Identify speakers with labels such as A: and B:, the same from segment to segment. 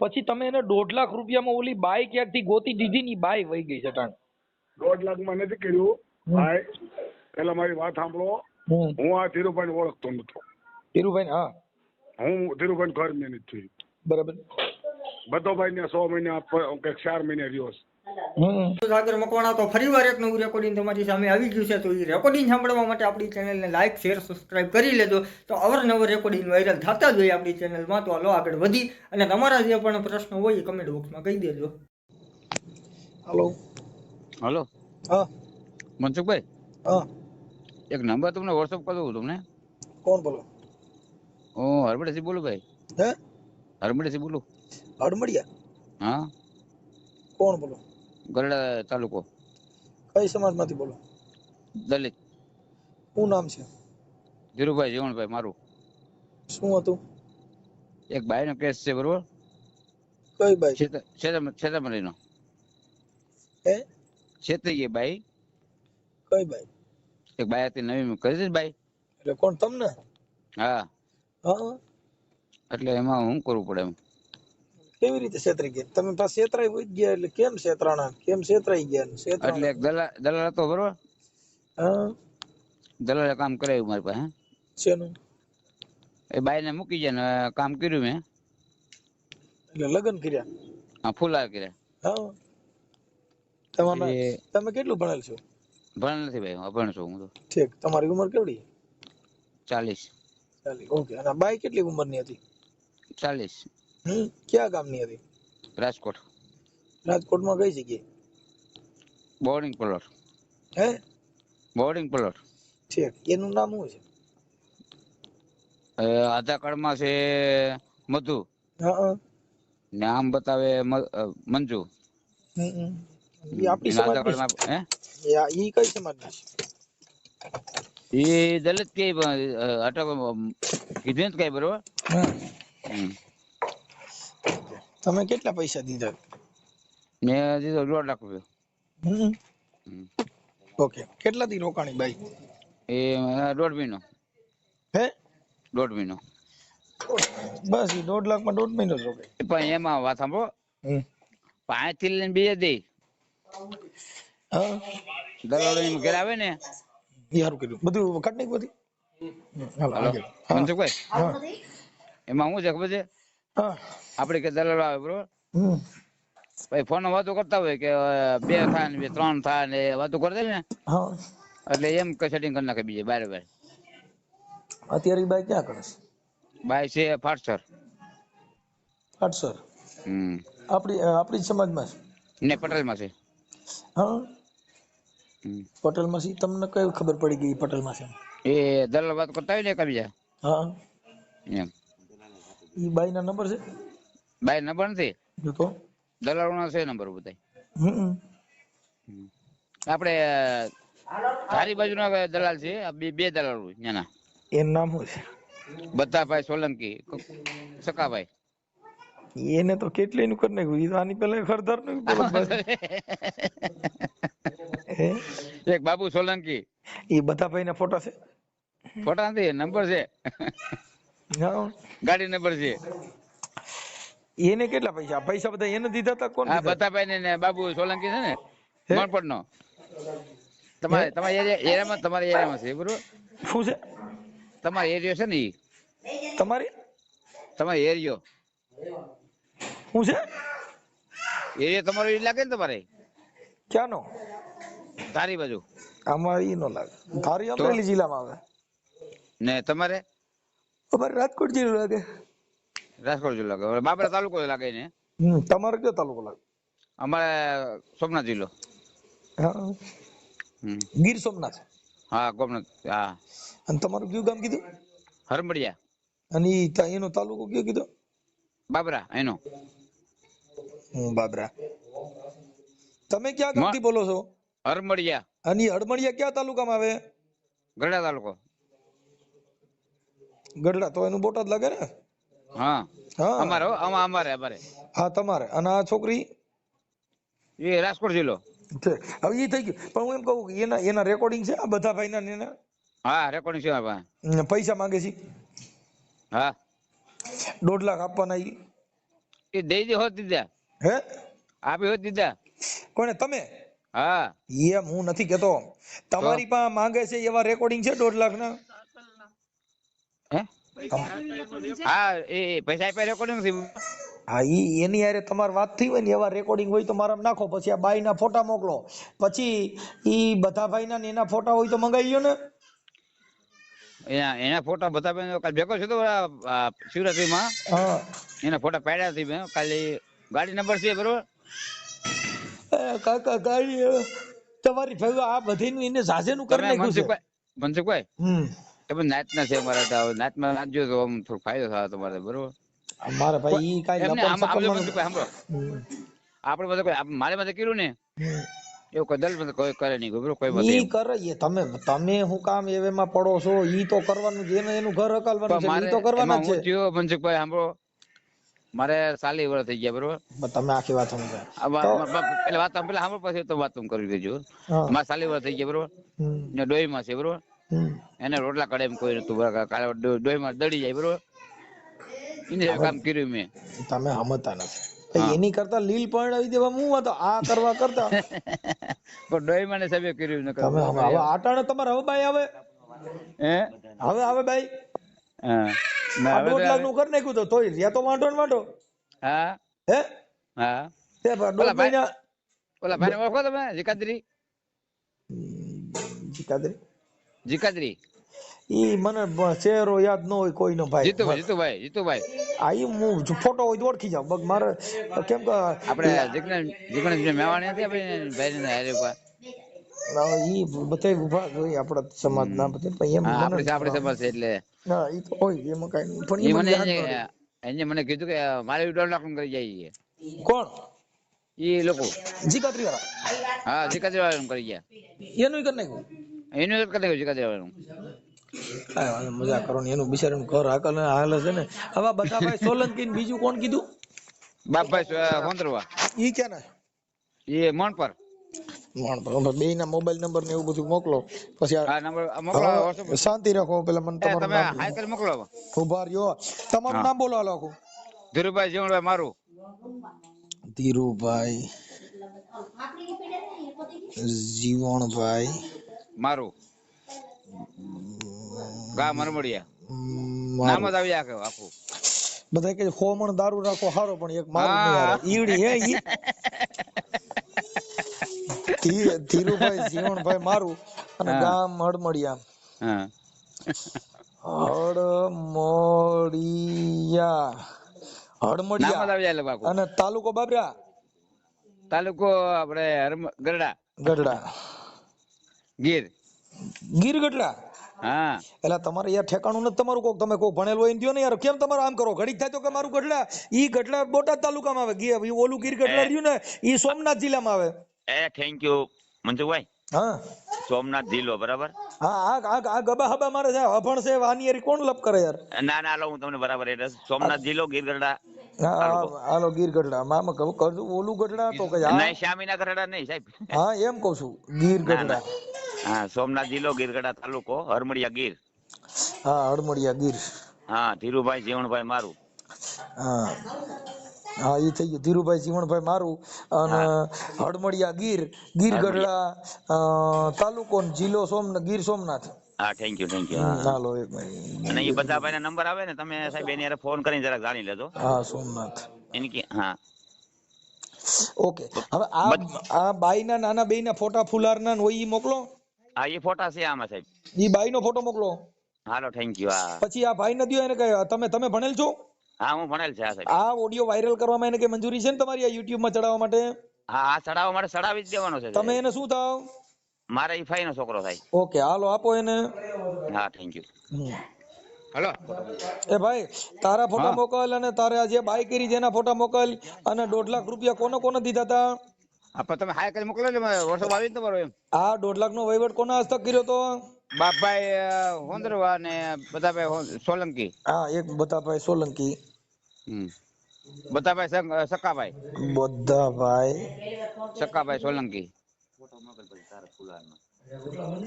A: પછી તમે એને 1.5 લાખ રૂપિયામાં ઓલી બાઈ ક્યાંકથી ગોતી દીધી ની બાઈ વહી ગઈ છે ટાણ
B: 1.5 લાખમાં નથી કર્યું ભાઈ. પેલા મારી વાત સાંભળો. હું આ ધીરુભાઈ ઓળખતો નતો.
A: ધીરુભાઈ હા
B: હું ધીરુભાઈ ઘર મેનેજ છું
A: બરાબર.
B: બધો ભાઈ ને 100 મહિના કંઈક 4 મહિને રહ્યો છે.
C: સાગર મકવાણા તો ફરીવાર એક નવું રેકોર્ડિંગ તમારી સામે આવી ગયું છે. તો એ રેકોર્ડિંગ સાંભળવા માટે આપણી ચેનલને લાઈક શેર સબસ્ક્રાઇબ કરી લેજો. તો અવરનવર રેકોર્ડિંગ વાયરલ થતા જ હોય આપણી ચેનલમાં. તો હાલો આગળ વધી અને તમારા જે પણ પ્રશ્ન હોય એ કમેન્ટ બોક્સમાં કહી દેજો.
A: હલો
D: હલો
A: હા
D: મનસુખભાઈ,
A: હા
D: એક નંબર તમને વોટ્સઅપ કરી દઉં તમને.
A: કોણ બોલો?
D: હું હરબડેથી બોલું ભાઈ.
A: હે
D: હરબડેથી બોલું.
A: હડમડિયા?
D: હા,
A: કોણ બોલો?
D: ગરડા તાલુકો,
A: કઈ સમાજમાંથી બોલો?
D: દલિત.
A: શું નામ છે?
D: ધીરુભાઈ જીવણભાઈ મારું.
A: શું હતું?
D: એક બાઈનો કેસ છે બરોબર,
A: કઈ બાઈ?
D: છેતરમણીનો.
A: હે
D: છેતરી ગઈ બાઈ.
A: કઈ બાઈ?
D: એક બાઈ હતી નવી કરી હતી બાઈ.
A: એટલે કોણ તમને?
D: હા,
A: હા
D: એટલે એમાં શું કરવું પડે એમ?
A: કેવી રીતે છેતરી ગયા તમે? પાસે છેતરાઈ હોય ગયા એટલે કેમ છેતરાણા? કેમ છેતરાઈ ગયા?
D: એટલે
A: છેતરાણા
D: એક દલાલ હતો બરોબર.
A: હા
D: દલાલે કામ કરાવ્યું મારી પાસે.
A: શેનું?
D: એ બાઈને મૂકી જાય ને કામ કર્યું મેં.
A: એટલે લગ્ન કર્યા?
D: હા, ફૂલાર કર્યા.
A: હા તમારા
D: એ
A: તમે કેટલું ભણેલ છો?
D: ભણ નથી ભાઈ, અભણ છું હું તો.
A: ઠીક. તમારી ઉંમર કેવડી?
D: 40.
A: ઓકે. અને બાઈ કેટલી ઉંમરની હતી?
D: 40.
A: ક્યાં ગામની હતી?
D: રાજકોટ.
A: રાજકોટમાં કઈ જગ્યાએ?
D: Boarding plot.
A: હે
D: બોર્ડિંગ પ્લોટ.
A: ઠીક. એનું નામ શું છે?
D: આધાર કાર્ડમાં છે મધુ
A: હા
D: ને આમ બતાવે મંજુ.
A: એ આપણી
D: એના આધાર
A: સમાજની
D: કાર્ડમાં
A: છે? ઈ કઈ સમાજની છે?
D: એ દલિત કે અટક કીધું ને કઈ બરોબર.
A: તમે કેટલા પૈસા દીધા?
D: મેં દીધો 1.5 લાખ રૂપિયા.
A: ઓકે. કેટલા દી રોકાણી બાઈ?
D: એ 1.5 મહિનો.
A: હે
D: 1.5 મહિનો.
A: બસ એ 1.5 લાખમાં 1.5 મહિનો જ રોકાય.
D: પણ એમાં વાત સાંભળો, 5 થી લઈને 2 દે
A: હા
D: દલાલો એમ ઘરે આવે ને.
A: એ સારું કર્યું. બધું કાઢ નાખ બધી. હાલો
D: હલો
A: આગળ. હા
D: મનસુખભાઈ,
A: હા
D: એમાં શું છે ખબર છે?
A: હા
D: આપડે કે દલાલો આવે બરોબર, ભાઈ ફોન વાતો કરતા હોય કે 2 થાય ને 3 થાય ને વાતો કરતા ને,
A: હા
D: એટલે એમ સેટિંગ કરી નાખે બીજે બારે બારે.
A: અત્યારે બાઈ ક્યાં કરે છે?
D: બાઈ છે ફાટસર.
A: 800? આપણી સમાજમાં છે
D: ને પટેલમાં છે.
A: હા પટેલમાં છે. તમને કઈ ખબર પડી ગઈ પટેલમાં છે?
D: એ દલાલ વાત કરતા હોય ને એકબીજા
A: હા
D: એમ.
A: ઈ બાઈ ના નંબર છે?
D: બાઈ નંબર નથી,
A: તો
D: દલાલો ના છે નંબર બધા. આપડે ધારી બાજુ ના દલાલ છે, બે દલાલ ત્યાંના.
A: એનું નામ શું છે?
D: બધાભાઈ સોલંકી, સકાભાઈ.
A: એને તો કેટલી નું કરી નાખ્યું. ઈ તો આની પેલા ખરદાર નું બોલત ભાઈ.
D: એક બાબુ સોલંકી.
A: એ બધા ભાઈ ના ફોટા છે?
D: ફોટા નથી, નંબર છે.
A: હા
D: ગાડી નંબર છે.
A: એને કેટલા પૈસા? પૈસા બધા એને દીધા હતા? કોણ
D: હા,
A: દીધા?
D: બધાભાઈ ને બાબુ સોલંકી છે ને મણપટ નો. તમારા એરિયામાં છે બરોબર.
A: શું છે
D: તમારો એરિયો છે ને ઈ.
A: તમારી?
D: તમારો એરિયો
A: શું છે?
D: એરિયો તમારો ઈ લાગે ને તમારે?
A: ક્યાંનો?
D: તારી બાજુ.
A: અમારે ઈ નો લાગે. ધારી
D: તો
A: અમરેલી જિલ્લામાં આવે.
D: ને તમારે?
A: અમારે રાજકોટ જિલ્લો લાગે.
D: રાજકોટ જિલ્લો લાગે. બાબરા તાલુકો લાગે ને?
A: તમારે કયો તાલુકો લાગે?
D: અમારે સોમનાથ જિલ્લો.
A: હા ગીર સોમનાથ.
D: હા ગોમનાથ. હા.
A: અને તમારું કયું ગામ કીધું?
D: હરમડિયા.
A: અને એનો તાલુકો કયો કીધો?
D: બાબરા એનો.
A: બાબરા. તમે ક્યાં ગામ થી બોલો છો?
D: હરમડિયા.
A: અને હડમડિયા ક્યાં તાલુકામાં આવે?
D: ગઢડા તાલુકો.
A: ગઢડા તો એનું બોટાદ લાગે ને?
D: હા
A: હા
D: અમારે
A: હા તમારે. અને આ છોકરી?
D: એ રાજકોટ જિલ્લો.
A: હવે એ થઈ ગયું. પણ હું એમ કહું એના રેકોર્ડિંગ છે આ બધા ભાઈના ને એના?
D: હા રેકોર્ડિંગ છે.
A: પૈસા માંગે છે?
D: હા
A: 1.5 લાખ આપવાના?
D: એ દઈ દે હોત દીધા,
A: હે
D: આપી હોત દીધા.
A: કોને તમે?
D: હા
A: એમ હું નથી કેતો, તમારી પાસે માંગે છે એવા રેકોર્ડિંગ છે 1.5 લાખ ના?
D: હે હા એ પૈસા આપ્યા રેકોર્ડિંગ નથી.
A: હા એની હારે તમારી વાત થઈ હોય ને એવા રેકોર્ડિંગ હોય તો મારા નાખો, પછી આ બાઈ ના ફોટા મોકલો, પછી ઈ બધા ભાઈ ના એના ફોટા હોય તો મંગાવી લ્યો ને.
D: એના ફોટા બધા કાલ ભેગો છે તો શિવરાત્રી માં
A: હા
D: એના ફોટા પાડ્યા હતી મેં ખાલી. ગાડી નંબર છે બરોબર.
A: કાકા ગાડી તમારી ભાઈ આ બધીનું એને સાજેનું કરી
D: તમે
A: નાખ્યું છે.
D: મનસુખભાઈ
A: હમ
D: તમે નાચના છે અમારા, નાચમાં નાચજો તો આમ થોડો ફાયદો થાય તમારે બરોબર.
A: મારે ભાઈ ઈ કાઈ
D: એમને
A: લપન સપન
D: મનસુખભાઈ સાંભળો, આપણે બધા કોઈ મારે બધે કર્યું ને એવું કોઈ દલ બધે કોઈ કરે નહીં બરોબર. કોઈ
A: ઈ કરે એ તમે હું કામ એવેમાં પડો છો? ઈ તો કરવાનું છે, એનું ઘર હકાલવાનું છે, ઈ તો કરવાના જ છે.
D: મનસુખભાઈ સાંભળો, મારે 40 વર્ષ થઈ ગયા બરોબર.
A: તમે આખી વાત સમજો.
D: પેલા વાત પેલા સાંભળો પછી તો વાત કરી દેજો. મારે 40 વર્ષ થઈ ગયા બરોબર. ડોઈ માં છે બરોબર. એને રોટલા કડે એમ કોઈ નતું બરાબર. ડોઈ માં દડી જાય બરોબર. એને કામ કર્યું મેં.
A: તમે સમજતા નથી. એની કરતા લીલ પરણાવી દેવા હું હતો આ કરવા કરતા.
D: પણ ડોઈ માં સભ્ય કર્યું ન
A: તમે હવે આટાણે તમારે હવે બાઈ આવે,
D: હે
A: હવે આવે બાઈ.
D: હા
A: 1.5 લાખ નું કરી નાખ્યું તો તોય રહ્યા તો વાંઢો ને વાંઢો.
D: હા
A: હે
D: હા
A: તે 1.5 મહિના
D: ઓલા ભાઈ ઓળખો તમે?
A: જીકાદરી
D: જીકાદરી
A: ઈ મને ચહેરો યાદ ન હોય કોઈનો ભાઈ.
D: જીતુભાઈ
A: આ ઈ હું ફોટો હોય તો ઓળખી જાવ. બગ મારે કેમ કે
D: આપણે જીગ્નેશ મેવાણી હતી આપણે ભાઈ ને હારે ઉપર.
A: ઈ બધા ઉભા હોય આપણા સમાજના બધા. પણ એમ
D: આપણે સમાજ છે એટલે
A: હા ઈ તો હોય એમાં કાઈ પણ
D: મને એને મને કીધું કે મારે 1.5 લાખ કરી જાય.
A: કોણ?
D: ઈ લોકો
A: જીકાદરી વાળા.
D: હા જીકાદરી વાળા કરી ગયા.
A: એનું કરી નાખ્યું.
D: એનું કરી નાખ્યું જીકાદરી વાળાનું.
A: મજા કરો ને એનું બિચારાનું ઘર હાલે છે ને. હવે બધા ભાઈ સોલંકી ને બીજું કોણ કીધું?
D: બાપભાઈ હોંદરવા.
A: ઈ ક્યાં ના?
D: એ મણ પર
A: બે ના મોબાઈલ નંબર ને એવું બધું મોકલો. પછી
D: આ નંબર મોકલો.
A: શાંતિ રાખો. પેલા મને તમારું
D: તમે
A: નામ
D: હાઈ કરી મોકલો.
A: ઉભા રહ્યો. તમારું નામ બોલો હાલો આખું.
D: ધીરુભાઈ જીવણભાઈ મારું.
A: ધીરુભાઈ જીવણભાઈ
D: મારું ગામ મરમડિયા. નામ જ આવી આખું.
A: બધા કે હોમણ દારૂ રાખો હારો પણ એક મારું નહીં હારે. ઈવડી હે ઈ ધીરુભાઈ જીવણભાઈ મારું અને ગામ હડમડિયા. હડમડિયા અને તાલુકો બાબરા.
D: તાલુકો આપણે ગઢડા ગીર
A: ગઢડા.
D: હા
A: એટલે તમારે યાર ઠેકાણું નથી તમારું. કોક તમે કોક ભણેલો હોય ને યાર કેમ તમારે આમ કરો? ઘડીક થાય તો કે મારું ગઢડા. ઈ ગઢડા બોટાદ તાલુકામાં આવે. ઓલું ગીર ગઢડા રહ્યું ને ઈ સોમનાથ જિલ્લામાં આવે.
E: Thank you Mansukhbhai.
A: હા
E: સોમનાથ જિલ્લો બરાબર.
A: હા આ ગબા હબા મારે છે અભણ છે વાનિયરી કોણ લપ કરે યાર.
E: ના હું તમને બરાબર એડ્રેસ. સોમનાથ જિલ્લો ગીર ગઢડા.
A: હાલો ગીર ગઢડા મામા કહું ઓલું ગઢડા તો કે
E: નહીં શામીના ગઢડા નહીં સાહેબ.
A: હા એમ કહું છું ગીર ગઢડા.
E: હા સોમનાથ જિલ્લો ગીર ગઢડા તાલુકો હરમડિયા ગીર.
A: હા હરમડિયા ગીર.
E: હા ધીરુભાઈ જીવણભાઈ મારું.
A: હા ઈ થઈ ગયું. ધીરુભાઈ જીવણભાઈ મારું અને હડમડિયા ગીર ગઢડા તાલુકો જિલ્લો ગીર સોમનાથ.
E: હા થેન્ક યુ.
A: હાલો એક મિનિટ.
E: અને એ બધા ભાઈ નંબર આવે ને તમે સાહેબ એની હારે ફોન કરીને જરાક જાણી લેજો.
A: હા સોમનાથ
E: એની કે હા
A: ઓકે. હવે આ બાઈ ના નાના બેઈ ના ફોટા ફુલારના હોય ઈ મોકલો.
E: હા એ ફોટા છે આમાં સાહેબ.
A: ઈ બાઈ નો ફોટો મોકલો.
E: હાલો થેન્ક યુ. હા
A: પછી આ ભાઈ ને દયો એને કઈ તમે ભણેલ છો?
E: હા હું ભણેલ છે. સાહેબ
A: આ ઓડિયો વાયરલ કરવામાં એને કઈ મંજૂરી છે ને તમારી આ YouTube માં ચડાવવા માટે?
E: હા ચડાવવા માટે ચડાવી જ દેવાનો છે.
A: તમે એને શું થાવ?
E: મારા ઈ ફાઈ નો છોકરો થાય.
A: ઓકે હાલો આપો એને.
E: હા થેન્ક યુ.
D: હલો
A: એ ભાઈ તારા ફોટા મોકલ અને તારે જે બાઈ કરી જેના ફોટા મોકલ અને 1.5 લાખ રૂપિયા કોને દીધા હતા?
D: આપા તમે હાઈ કરી મોકલો ને WhatsApp આવી તમારો એમ.
A: આ 1.5 લાખ નો વહીવટ કોના હસ્તક કર્યો તો?
D: બાપભાઈ હોંદરવા ને બધાભાઈ સોલંકી.
A: હા એક બધાભાઈ સોલંકી.
D: બધાભાઈ સકાભાઈ. સકાભાઈ સોલંકી.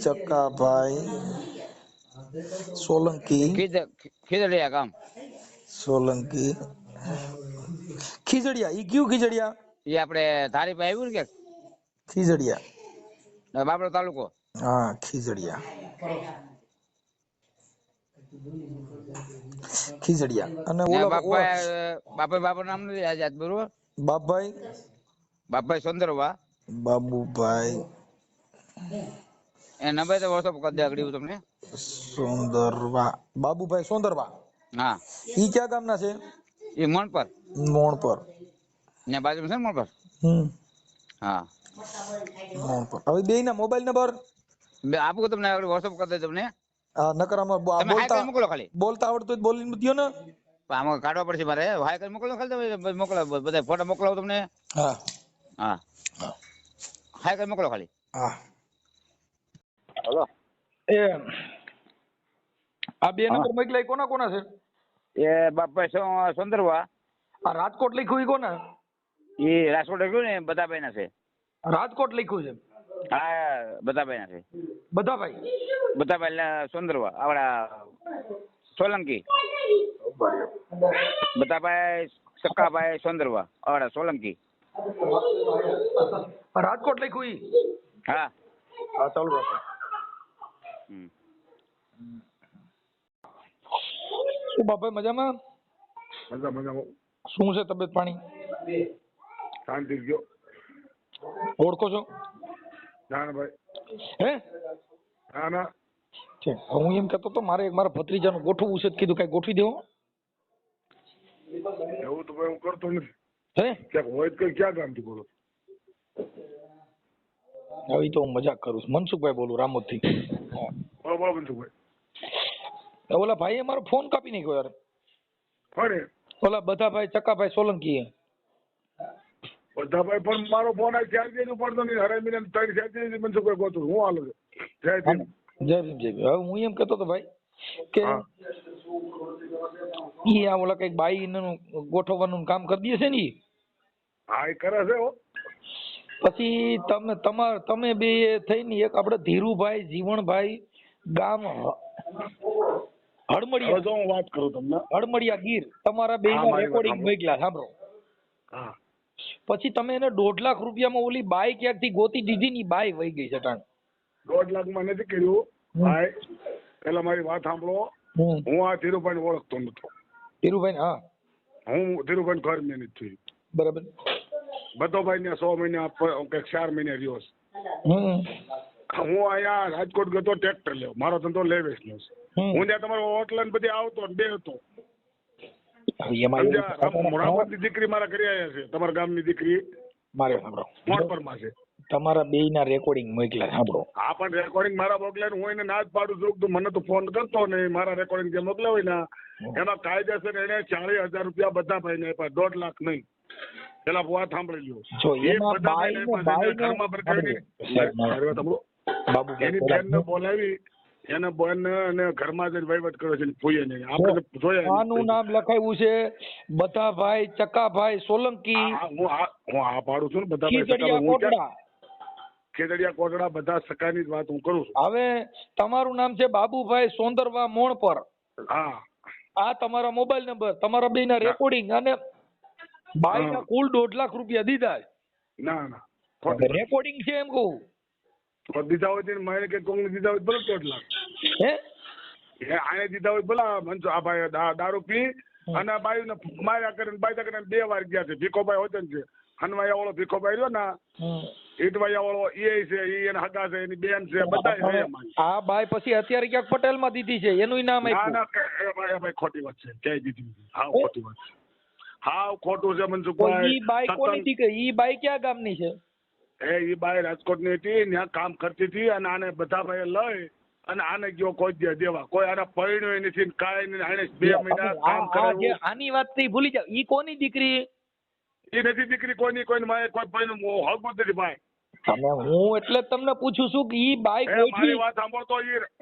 A: ચક્કાભાઈ સોલંકી.
D: ખીદડિયા ગામ
A: સોલંકી. ખીજડીયા ઈ કયું ખીજડીયા?
D: એ આપણે ધારી પાસે આવ્યું ને કે
A: ખીજડીયા,
D: બાબરો તાલુકો.
A: હા ખીજડીયા, ખીજડીયા. અને
D: ને
A: ઓલા
D: બાપા નામ નથી આજાદ, બરોબર?
A: બાપભાઈ
D: બાપભાઈ સોંદરવા.
A: બાબુભાઈ
D: એ નંબર તો વોટ્સઅપ કરી દે આગળ તમને.
A: સોંદરવા, બાબુભાઈ સોંદરવા.
D: હા,
A: ઈ ક્યાં ગામના છે?
D: એ મણ પર
A: મોણ પર.
D: ને બાજુમાં છે ને મણ પર. હા,
A: મોણ પર. હવે બેયના મોબાઈલ નંબર
D: આપું તમને આગળ વોટ્સઅપ કરી દે તમને.
A: હા નકર આમાં
D: તમે હાઈ કરી મોકલો ખાલી.
A: બોલતા આવડતું હોય તો બોલીને દયો ને.
D: પણ આમાં કાઢવા પડશે મારે. હાઈ કરી મોકલો ખાલી, તમે મોકલો બધા ફોટો મોકલાવો તમને.
A: હા
D: હા, હાઈ કરી મોકલો ખાલી.
A: હા.
E: હલો,
A: એ આ બે નંબર મોકલાય કોના કોના છે?
E: એ બાપભાઈ સોંદરવા.
A: આ રાજકોટ લખ્યું ઈ કોના?
E: એ રાજકોટ ગયું ને બધાભાઈ ના છે.
A: રાજકોટ લખ્યું છે?
E: હા, બધાભાઈ ના છે.
A: બધાભાઈ?
E: બધાભાઈ સોંદરવા આવડા સોલંકી. બધાભાઈ સક્કાભાઈ સોંદરવા આવડા સોલંકી.
A: રાજકોટ લખ્યું ઈ?
E: હા
A: હા ચાલુ રાખો. શું બાપા મજામાં?
B: મજામાં.
A: શું છે તબિયત પાણી?
B: શાંતિ ગયો.
A: ઓળખો છો?
B: જાણ ભાઈ.
A: હે?
B: ના ના.
A: છે. હું એમ કહેતો તો મારે મારા ભત્રીજાનું ગોઠવવું છે, કીધું કઈ ગોઠવી દેવો.
B: એવું તો ભાઈ હું કરતો નથી.
A: હે?
B: ક્યાંક હોય તો ક્યાં ગામથી બોલો?
A: હવે તો હું મજાક કરું છું. મનસુખભાઈ બોલું રામોદ થી.
B: બોલો મનસુખભાઈ.
A: ઓલા ભાઈએ મારો ફોન કાપી નાખ્યો યાર.
B: કોને?
A: ઓલા બધાભાઈ ચકાભાઈ સોલંકી.
B: બધાભાઈ પણ મારો ફોન આ ચાર દિવસ પડતો નહીં. હરામીને 3 સેકન્ડ મનસુખભાઈ ગોતું. હું હાલ છે? જય ભીમ.
A: જય ભીમ જય ભીમ. હવે હું એમ કહેતો તો ભાઈ કે ઈ આ ઓલા કઈક બાઈ નું ગોઠવવાનું કામ કરી દે છે ને ઈ.
B: હા એ કરે છે હો.
A: પછી તમે બે થઈને એક આપણે ધીરુભાઈ જીવણભાઈ ગામ હળમડિયા.
B: હવે જો હું વાત કરું તમને.
A: હળમડિયા ગીર તમારા બેયના રેકોર્ડિંગ મોકલ્યા સાંભળો.
B: હા.
A: પછી તમે એને 1.5 લાખ રૂપિયામાં ઓલી બાઈ ક્યાંકથી ગોતી દીધી ની બાઈ વહી ગઈ છે ટાણ.
B: 1.5 લાખમાં નથી કર્યું ભાઈ. પેલા મારી વાત સાંભળો. હું આ ધીરુભાઈ ઓળખતો નતો.
A: ધીરુભાઈ? હા,
B: હું ધીરુભાઈ ઘર મેનેજ થયું.
A: બરાબર.
B: બધોભાઈ ને 100 મહિના કંઈક 4 મહિને રહ્યો છે. હું અહીંયા રાજકોટ ગયો ટ્રેક્ટર લેવો. મારો ધંધો લે વેચનો છે. હું ત્યાં તમારો હોટલ બધી આવતો ને બેહતો. મોડાપરની દીકરી મારા ઘરે આવ્યા છે. તમારા ગામની દીકરી
A: મારે સાંભળો,
B: મોડપરમાં છે.
A: તમારા બેયના રેકોર્ડિંગ મોકલ્યા સાંભળો.
B: હા પણ રેકોર્ડિંગ મારા મોકલ્યા. હું એને ના જ પાડું છું. તું મને તો ફોન કરતો ને મારા રેકોર્ડિંગ જે મોકલ્યા હોય ને એમાં કાયદેસર એને 40,000 રૂપિયા બધા ભાઈને આપ્યા. 1.5 લાખ નહીં. પેલા વાત સાંભળી લ્યો.
A: જો
B: એ
A: એમાં
B: બધા
A: બાઈને
B: ઘરમાં
A: બાબુ
B: એની બેનને બોલાવી એને બેન અને ઘરમાં જઈને વહીવટ કર્યો છે. ફૂઈએ નહીં. આપણે જોયા
A: આનું નામ લખાયું છે બધાભાઈ ચકાભાઈ સોલંકી.
B: હું આ પાડું છું ને
A: ખીજડીયા કોટડા.
B: ખેતડિયા કોટડા બધા સકાની જ વાત હું કરું છું.
A: હવે તમારું નામ છે બાબુભાઈ સોંદરવા મોણ પર.
B: હા.
A: આ તમારા મોબાઈલ નંબર, તમારા બેયના રેકોર્ડિંગ અને બાઈના કુલ 1.5 લાખ રૂપિયા દીધા.
B: ના ના
A: રેકોર્ડિંગ છે એમ કહું.
B: દીધા હોય તો મારે કે કોંગ્રેસ દીધા હોય ભલે 1.5 લાખ.
A: હે?
B: આને દીધા હોય ભલા. મનસુ આ ભાઈ દારૂ પી અને બાયુને માર્યા કરીને બાયદા કરીને 2 વાર ગયા છે. ભીખોભાઈ હોતે છે. હનવાયા વાળો ભીખોભાઈ રહ્યો ને ઈટવાયા વાળો એ છે. એ એને હગા છે. એની બેન છે. બધા
A: આ બાઈ પછી અત્યારે ક્યાંક પટેલમાં દીધી છે. એનું નામ આપ્યું.
B: ના ભાઈ ખોટી વાત છે. ક્યાંય દીધી હા ખોટી વાત. હા ખોટું છે મનસુખભાઈ.
A: ઈ બાઈ કોની દીકરી? ઈ બાઈ ક્યાં ગામની છે?
B: એ બાઈ રાજકોટની હતી. ત્યાં કામ કરતી હતી અને આને બધા ભાઈ લઈ અને આને ગયો કોઈ દે દેવા. કોઈ આને પરિણ્યો નથી કાંઈ નહીં. આને 2 મહિના કામ કરાવ્યું.
A: આની વાત થી ભૂલી જાવ. ઈ કોની દીકરી?
B: એ નથી દીકરી કોઈની. કોઈને મારે કોઈ ભાઈનું હક નથી ભાઈ.
A: તમે હું એટલે તમને પૂછું છું કે ઈ બાઈ
B: મારી વાત સાંભળતો.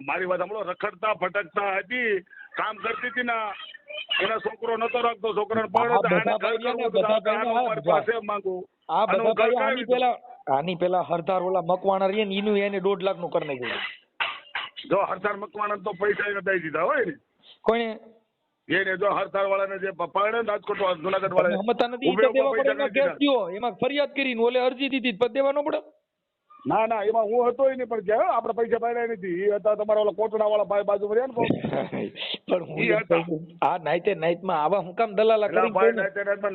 B: મારી વાત સાંભળો. રખડતા ભટકતા હતી. કામ કરતી હતી ને એનો છોકરો નતો રાખતો. છોકરાને પાસે માંગુ.
A: આની પેલા હરદાર ઓલા મકવાણા રહીએ ને એનું એને 1.5 લાખ નું કરી નાખ્યું.
B: જો હરદાર મકવાણા તો પૈસા એને દઈ દીધા હોય ને.
A: કોઈને?
B: એને જો હરતાળ વાળાને જે પકડે ને રાજકોટ જુનાગઢ વાળા
A: હમતા નથી ઈ તો દેવા પડે એમાં કેસ થયો એમાં ફરિયાદ કરીને ઓલે અરજી દીધી પછી દેવાનો પડે
B: ના ના એમાં હું હતો નહીં પણ જ્યાં આપણે પૈસા પાડ્યા નથી એ હતા તમારા ઓલા કોટડા વાળા ભાઈ બાજુ રહ્યા ને
A: પણ હું આ નાઈટ માં આવા હું કામ દલાલા કરી
B: ભાઈ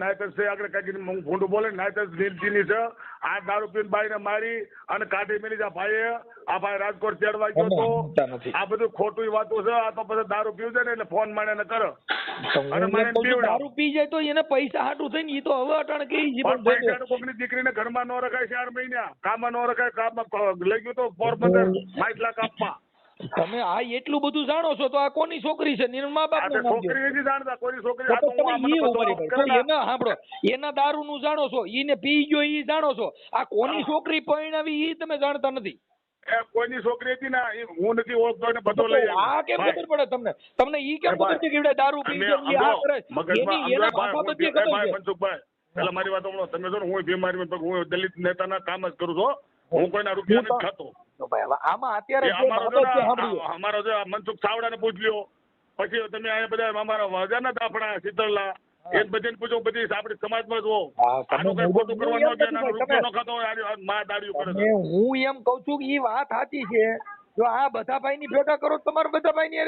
B: નાયતર છે આગળ કઈ ભૂંડું બોલે નાયતર નીલચીની છે આ દારૂ પીને બાઈને મારી અને કાઢી મેલી જા ભાઈએ આ ભાઈ રાજકોટ ચડવા ગયો તો આ બધું ખોટું વાતો છે આ તો પછી દારૂ પીવું છે ને એટલે ફોન મારે કરે અને મારે
A: દારૂ પી જાય તો એને પૈસા હાટું થઈને ઈ તો હવે અટાણે કઈ
B: પણ પૈસા કોકની દીકરીને ઘરમાં ન રખાય 4 મહિના કામમાં ન રખાય કામમાં લઈ ગયો તો 5 લાખ આપવા
A: તમે આ એટલું બધું જાણો છો તો આ કોની છોકરી છે એનું મા બાપ
B: છોકરી નથી જાણતા કોઈ છોકરી
A: એના સાંભળો એના દારૂ નું જાણો છો ઈને પી ગયો ઈ જાણો છો આ કોની છોકરી પરણાવી ઈ તમે જાણતા નથી
B: કોઈની છોકરી હતી ને હું નથી ઓળખતો ને બધો લઈ
A: આ કેમ ખબર પડે તમને ઈ કેમ ખબર છે કે દારૂ પી ગયો આ કરે એના માથા બધી ખબર છે
B: મનસુખભાઈ પેલા મારી વાત સાંભળો તમે જો હું બીમારી હું દલિત નેતાના કામ જ કરું છું હું કોઈના રૂપિયા નથી ખાતો
A: આમાં અત્યારે
B: અમારો જે મનસુખ ચાવડાને પૂછ લ્યો પછી તમે અહીંયા બધા અમારા વજાના દાફડા શીતળલા એ બધાને પૂછો બધી આપણી સમાજમાં જુઓ આનું કઈ ખોટું કરવાનું છે રૂપિયો ન ખાતો હોય માં દાડીઓ કરે
A: હું એમ કઉ છું કે ઈ વાત સાચી છે જો આ બધા ભાઈ ની ભેગા કરો તમારે બધા ભાઈ ની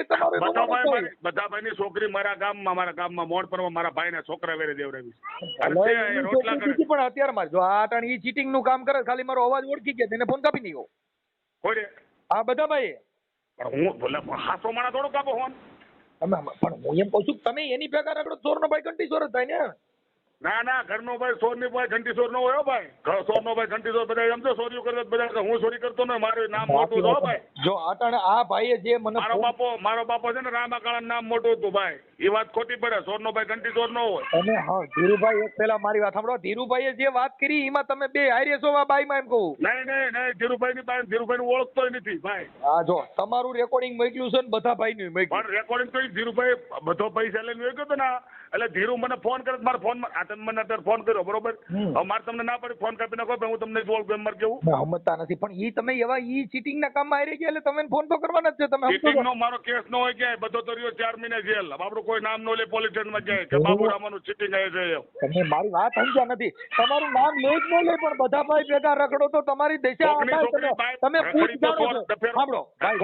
B: બધા ભાઈ ની છોકરી મારા ગામમાં મોડ પર મારા ભાઈ ના છોકરા વેરે દેવરાવી રોટલા કરે
A: પણ અત્યારે મારે જો આ ટાણ ઈ ચીટિંગ નું કામ કરે ખાલી મારો અવાજ ઓળખી ગયા તેને ફોન કાપી નહીં
B: કોઈ
A: આ બધા ભાઈ
B: હું ભલે હાસો માણા થોડો કાપો ફોન
A: પણ હું એમ કઉ છું તમે એની ભેગા રખડો ચોર નો ભાઈ ઘંટી ચોર જ થાય ને
B: ના ના ઘરનો ભાઈ સોર ની ભાઈ ઘંટી સોર નો હોય ભાઈ સોર નો ભાઈ ઘંટી સોર બધા એમ તો ચોરીઓ કરે બધા હું ચોરી કરતો ને મારું નામ મોટું હતો ભાઈ
A: જો આટાણે આ ભાઈએ જે મને
B: મારો બાપો છે ને રામાકાળા નામ મોટું હતું ભાઈ એ વાત ખોટી પડે સોર નો ભાઈ ઘંટી સોર નો હોય
A: અને હા ધીરુભાઈ એક પેલા મારી વાત સાંભળો ધીરુભાઈએ જે વાત કરી એમાં તમે બે હારે છો બાઈ માં એમ કહું
B: નહીં ધીરુભાઈ ની પાસે ધીરુભાઈ નું ઓળખતો નથી ભાઈ
A: હા જો તમારું રેકોર્ડિંગ મોકલ્યું છે ને બધા ભાઈ નું મોકલ્યું
B: પણ રેકોર્ડિંગ તો ધીરુભાઈ બધો પૈસા લઈને મોકલ્યો હતો ને એટલે ધીરુ મને ફોન કરે મારા ફોન માં મને અત્યારે ફોન કર્યો બરોબર હવે મારે તમને ના પડી ફોન કાપી નાખો હું તમને જ ઓળખું એમ મારે કેવું
A: સમજતા નથી પણ ઈ તમે એવા ઈ ચીટિંગ ના કામમાં આવી ગયા એટલે તમે ફોન તો કરવાના જ છે તમે
B: ચીટિંગ નો મારો કેસ નો હોય ક્યાંય બધો તો રહ્યો 4 મહિના જેલ આપણું કોઈ નામ નો લે પોલીસ સ્ટેશન માં જાય કે બાબુરામાનું ચીટિંગ આવે છે
A: તમે મારી વાત સમજ્યા નથી તમારું નામ લે જ ન લે પણ બધા ભાઈ ભેગા રખડો તો તમારી દિશા તમે ખુદ જાણો છો સાંભળો ભાઈ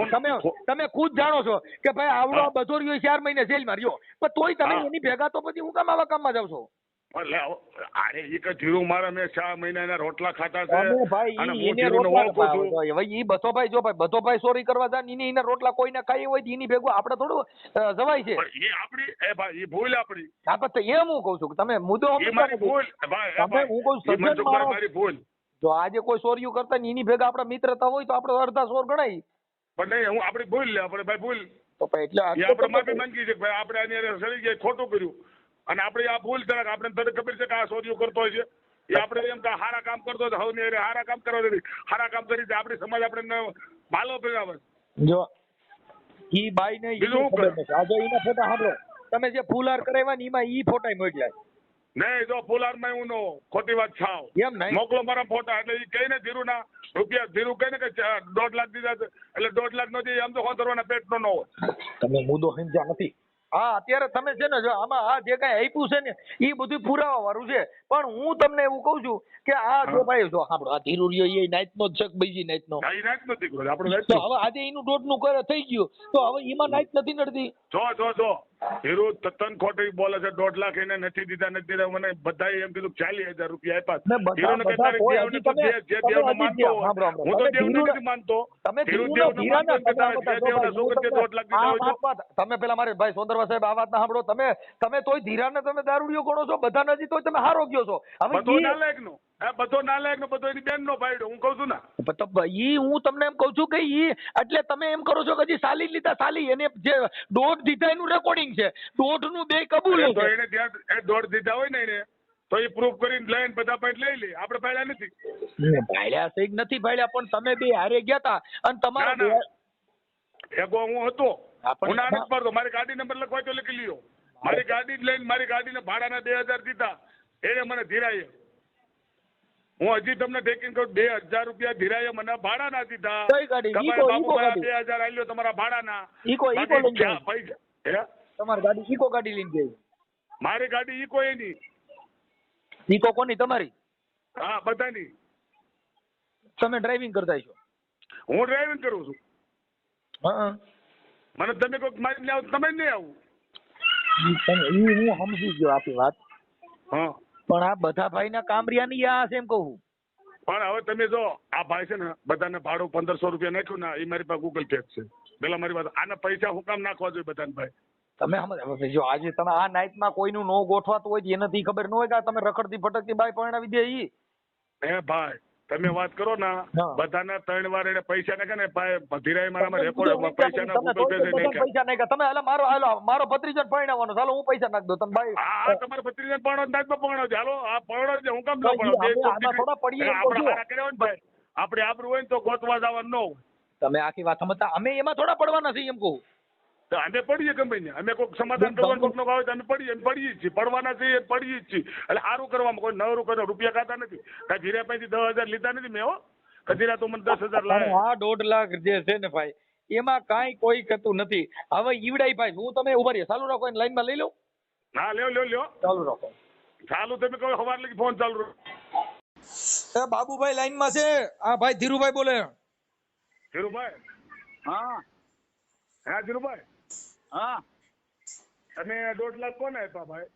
A: તમે ખુદ જાણો છો કે ભાઈ આવડો બધો રહ્યો 4 મહિને જેલમાં રહ્યો પણ તોય તમે એની ભેગા તો પછી હું કામ આવા કામમાં જાવ છો
B: અરે ઈ કે ધીરુ મારા મેં 6 મહિનાના રોટલા ખાતા છે
A: અને ભાઈ ઈને રોટલા ભાઈ ઈ બધો ભાઈ જો ભાઈ બધો ભાઈ ચોરી કરવા જાય ઈને ઈને રોટલા કોઈને ખાઈ હોય ઈની ભેગું આપણે થોડું જવાય છે
B: એ આપણી એ ભાઈ ઈ ભૂલ આપણી
A: હા પણ એમ હું કહું છું કે તમે મુદ્દો
B: મારી ભૂલ ભાઈ
A: તમે હું કહું સજ્જન
B: મારી ભૂલ
A: જો આજે કોઈ ચોરીઓ કરતા ને એની ભેગા આપણા મિત્રતા હોય તો આપણે અડધા ચોર ગણાય
B: પણ નહીં હું આપણી ભૂલ લે આપણે ભાઈ ભૂલ
A: તો એટલે
B: આપણે માફી માંગી છે ભાઈ આપણે આની સળી ગયા ખોટું કર્યું અને આપણે આ ભૂલ તરફ આપણે તને ખબર છે કે આ ચોરીઓ કરતો હોય છે એ આપણે એમ કે હારા કામ કરતો હતો હવે હારા કામ કરવા નથી હારા કામ કરી આપણી સમાજ આપણે ભાલો ફેરાવે
A: જો ઈ બાઈ ને બીજું ખબર નથી આ જો ઈના ફોટા સાંભળો તમે જે ફૂલહાર કરાવ્યા ને એમાં ઈ ફોટા મોકલ્યા
B: નહીં જો ફૂલહાર માં હું નો ખોટી વાત છાવ
A: એમ નહીં
B: મોકલો મારા ફોટા એટલે ઈ કહીને ધીરુ ના રૂપિયા ધીરુ કહીને કે 1.5 લાખ દીધા એટલે 1.5 લાખ નો આમ તો ખોતરવાના પેટ નો હોય
A: તમે મુદ્દો સમજ્યા નથી હા અત્યારે તમે છે ને જો આમાં આ જે કઈ આપ્યું છે ને એ બધું પુરાવા વાળું છે પણ હું તમને એવું કઉ છું કે આ જો ભાઈ જો સાંભળો આ ધીરુ રહ્યો એ નાઈટ નો છે બીજી નાઈટ નો
B: નાઈટ નથી કરો આપણો
A: તો હવે આજે એનું દોઢ નું કરે થઈ ગયું તો હવે એમાં નાઈટ નથી નડતી
B: જો ધીરુ તન ખોટી બોલે છે 1.5 લાખ એને નથી દીધા મને બધાએ એમ કીધું 40,000 રૂપિયા આપ્યા હું તો દેવ નથી માનતો
A: તમે પેલા મારે ભાઈ સોદરવા સાહેબ આ વાત ના સાંભળો તમે તોય ધીરાને તમે દારૂડિયો ગણો છો બધા નથી તોય તમે હારો ગયો છો હવે
B: બધો નાલાયક નો બધો એની બેન નો ભાઈડો હું કઉ છું ને
A: ઈ હું તમને એમ કઉ છું કે ઈ એટલે તમે એમ કરો છો કે હજી સાલી લીધા સાલી એને જે દોઢ દીધા એનું રેકોર્ડિંગ છે 1.5 નું બે કબૂલ
B: તો એને ત્યાં 1.5 દીધા હોય ને એને તો એ પ્રૂફ કરીને લઈને બધા પોઈન્ટ લઈ લે આપણે ભાડ્યા નથી
A: ભાડ્યા છે નથી ભાડ્યા પણ તમે બે હારે ગયા તા અને તમારા
B: એગો હું હતો હું ના નથી પડતો મારી ગાડી નંબર લખવાય તો લખી લ્યો મારી ગાડી જ લઈને મારી ગાડીને ભાડાના 2000 દીધા એને મને ધીરાય હું હજી તમને ટેકિંગ કરું 2000 રૂપિયા ધીરાએ મને ભાડા ના દીધા 2000 આલ્યો તમારા ભાડાના પૈસા
A: તમારી ગાડી ઈકો ગાડી લઈને ગઈ?
B: મારી ગાડી ઈકો એની.
A: ઈકો કોની? તમારી?
B: હા બધાની.
A: તમે ડ્રાઇવિંગ કરતા છો?
B: હું ડ્રાઇવિંગ કરું છું.
A: હા
B: મને તમે કોઈક મારી આવો તમે નહીં આવું.
A: હું સમજી ગયો આપી વાત.
B: હા
A: પણ આ બધા ભાઈના કામરિયા ની આ છે એમ કહું.
B: પણ હવે તમે જો આ ભાઈ છે ને બધાને ભાડું 1500 રૂપિયા નાખ્યું ને એ મારી પાસે ગૂગલ પે છે. પેલા મારી વાત આના પૈસા હું કામ નાખવા જોઈએ બધાને ભાઈ?
A: તમે સમજ જો આજે તમે આ નાઇટમાં કોઈનું નો ગોઠવાતું હોય એનાથી ખબર ન હોય કે તમે રખડતી ભટકતી બાઈ પરણાવી દે ઈ.
B: હે ભાઈ તમે વાત કરો ને બધાના 3 વાર એને પૈસા નાખે ને ધીરાય મારામાં રેકોર્ડ પૈસા ના ગૂગલ પે
A: પૈસા નાખ્યા તમે મારો ભત્રીજો પરણાવવાનો ચાલો હું પૈસા નાખ દો તમે ભાઈ.
B: હા તમારા ભત્રીજાને પરણો નાચમાં પરણો છે. હાલો આ પરણો છે હું કામ ન પરણો?
A: થોડા પડીએ
B: ભાઈ આપણે આબરૂ હોય ને તો ગોતવા જવાનું ન હોય.
A: તમે આખી વાત સમજતા અમે એમાં થોડા પડવાના છીએ એમ કહું.
B: તો અમે પડીએ ગમે ને અમે કોઈ સમાધાન કરવાનું કોઈક નો આવે તો અમે પડીએ જ છીએ. પડવાના છીએ પડીએ જ છીએ. એટલે સારું કરવામાં કોઈ નવરું કરે રૂપિયા ખાતા નથી. કાંઈ ધીરે પાસેથી 10,000 લીધા નથી મેં હો. કચીરા તો મને 10,000 લાવે.
A: આ 1.5 લાખ જે છે ને ભાઈ એમાં કાંઈ કોઈ કતું નથી. હવે ઈવડાઈ ભાઈ હું તમે ઉભા રહી ચાલુ રાખો લાઈન માં લઈ લો.
B: હા લ્યો
A: ચાલુ રાખો.
B: ચાલુ તમે કહો સવાર લગી ફોન ચાલુ રાખો.
A: બાબુભાઈ લાઈન માં છે. આ ભાઈ ધીરુભાઈ બોલે.
B: ધીરુભાઈ?
E: હા
B: હા ધીરુભાઈ
E: હા
B: તમે 1.5 લાખ કોને આપ્યા ભાઈ?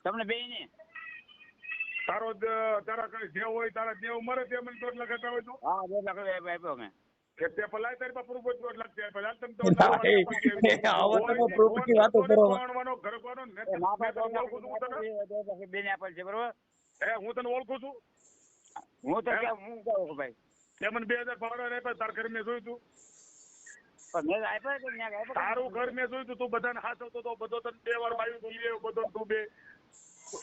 E: તમને બે ને
B: તારા કઈ દેવ હોય તારા દેવ મરે તે મને 1.5 લાખ આપ્યા હોય તો?
E: હા 2 લાખ આપ્યો અમે.
B: કે તે ભલા તારી પાસે પ્રૂફ 1.5 લાખ આપ્યા. હાલ તમે
E: બેને આપેલ છે બરોબર.
B: હું તને ઓળખું છું.
E: હું તો હું કહું ભાઈ
B: તે મને 2,000 ભાડા આપ્યા. તાર ઘર મેં જોયું તું?
E: પણ મેં આપ્યા કે મેં આપ્યા?
B: તારું ઘર મેં જોયું તું. તું બધાને હાથવતો તો બધો તને 2 વાર બાયું બોલી બધો તું બે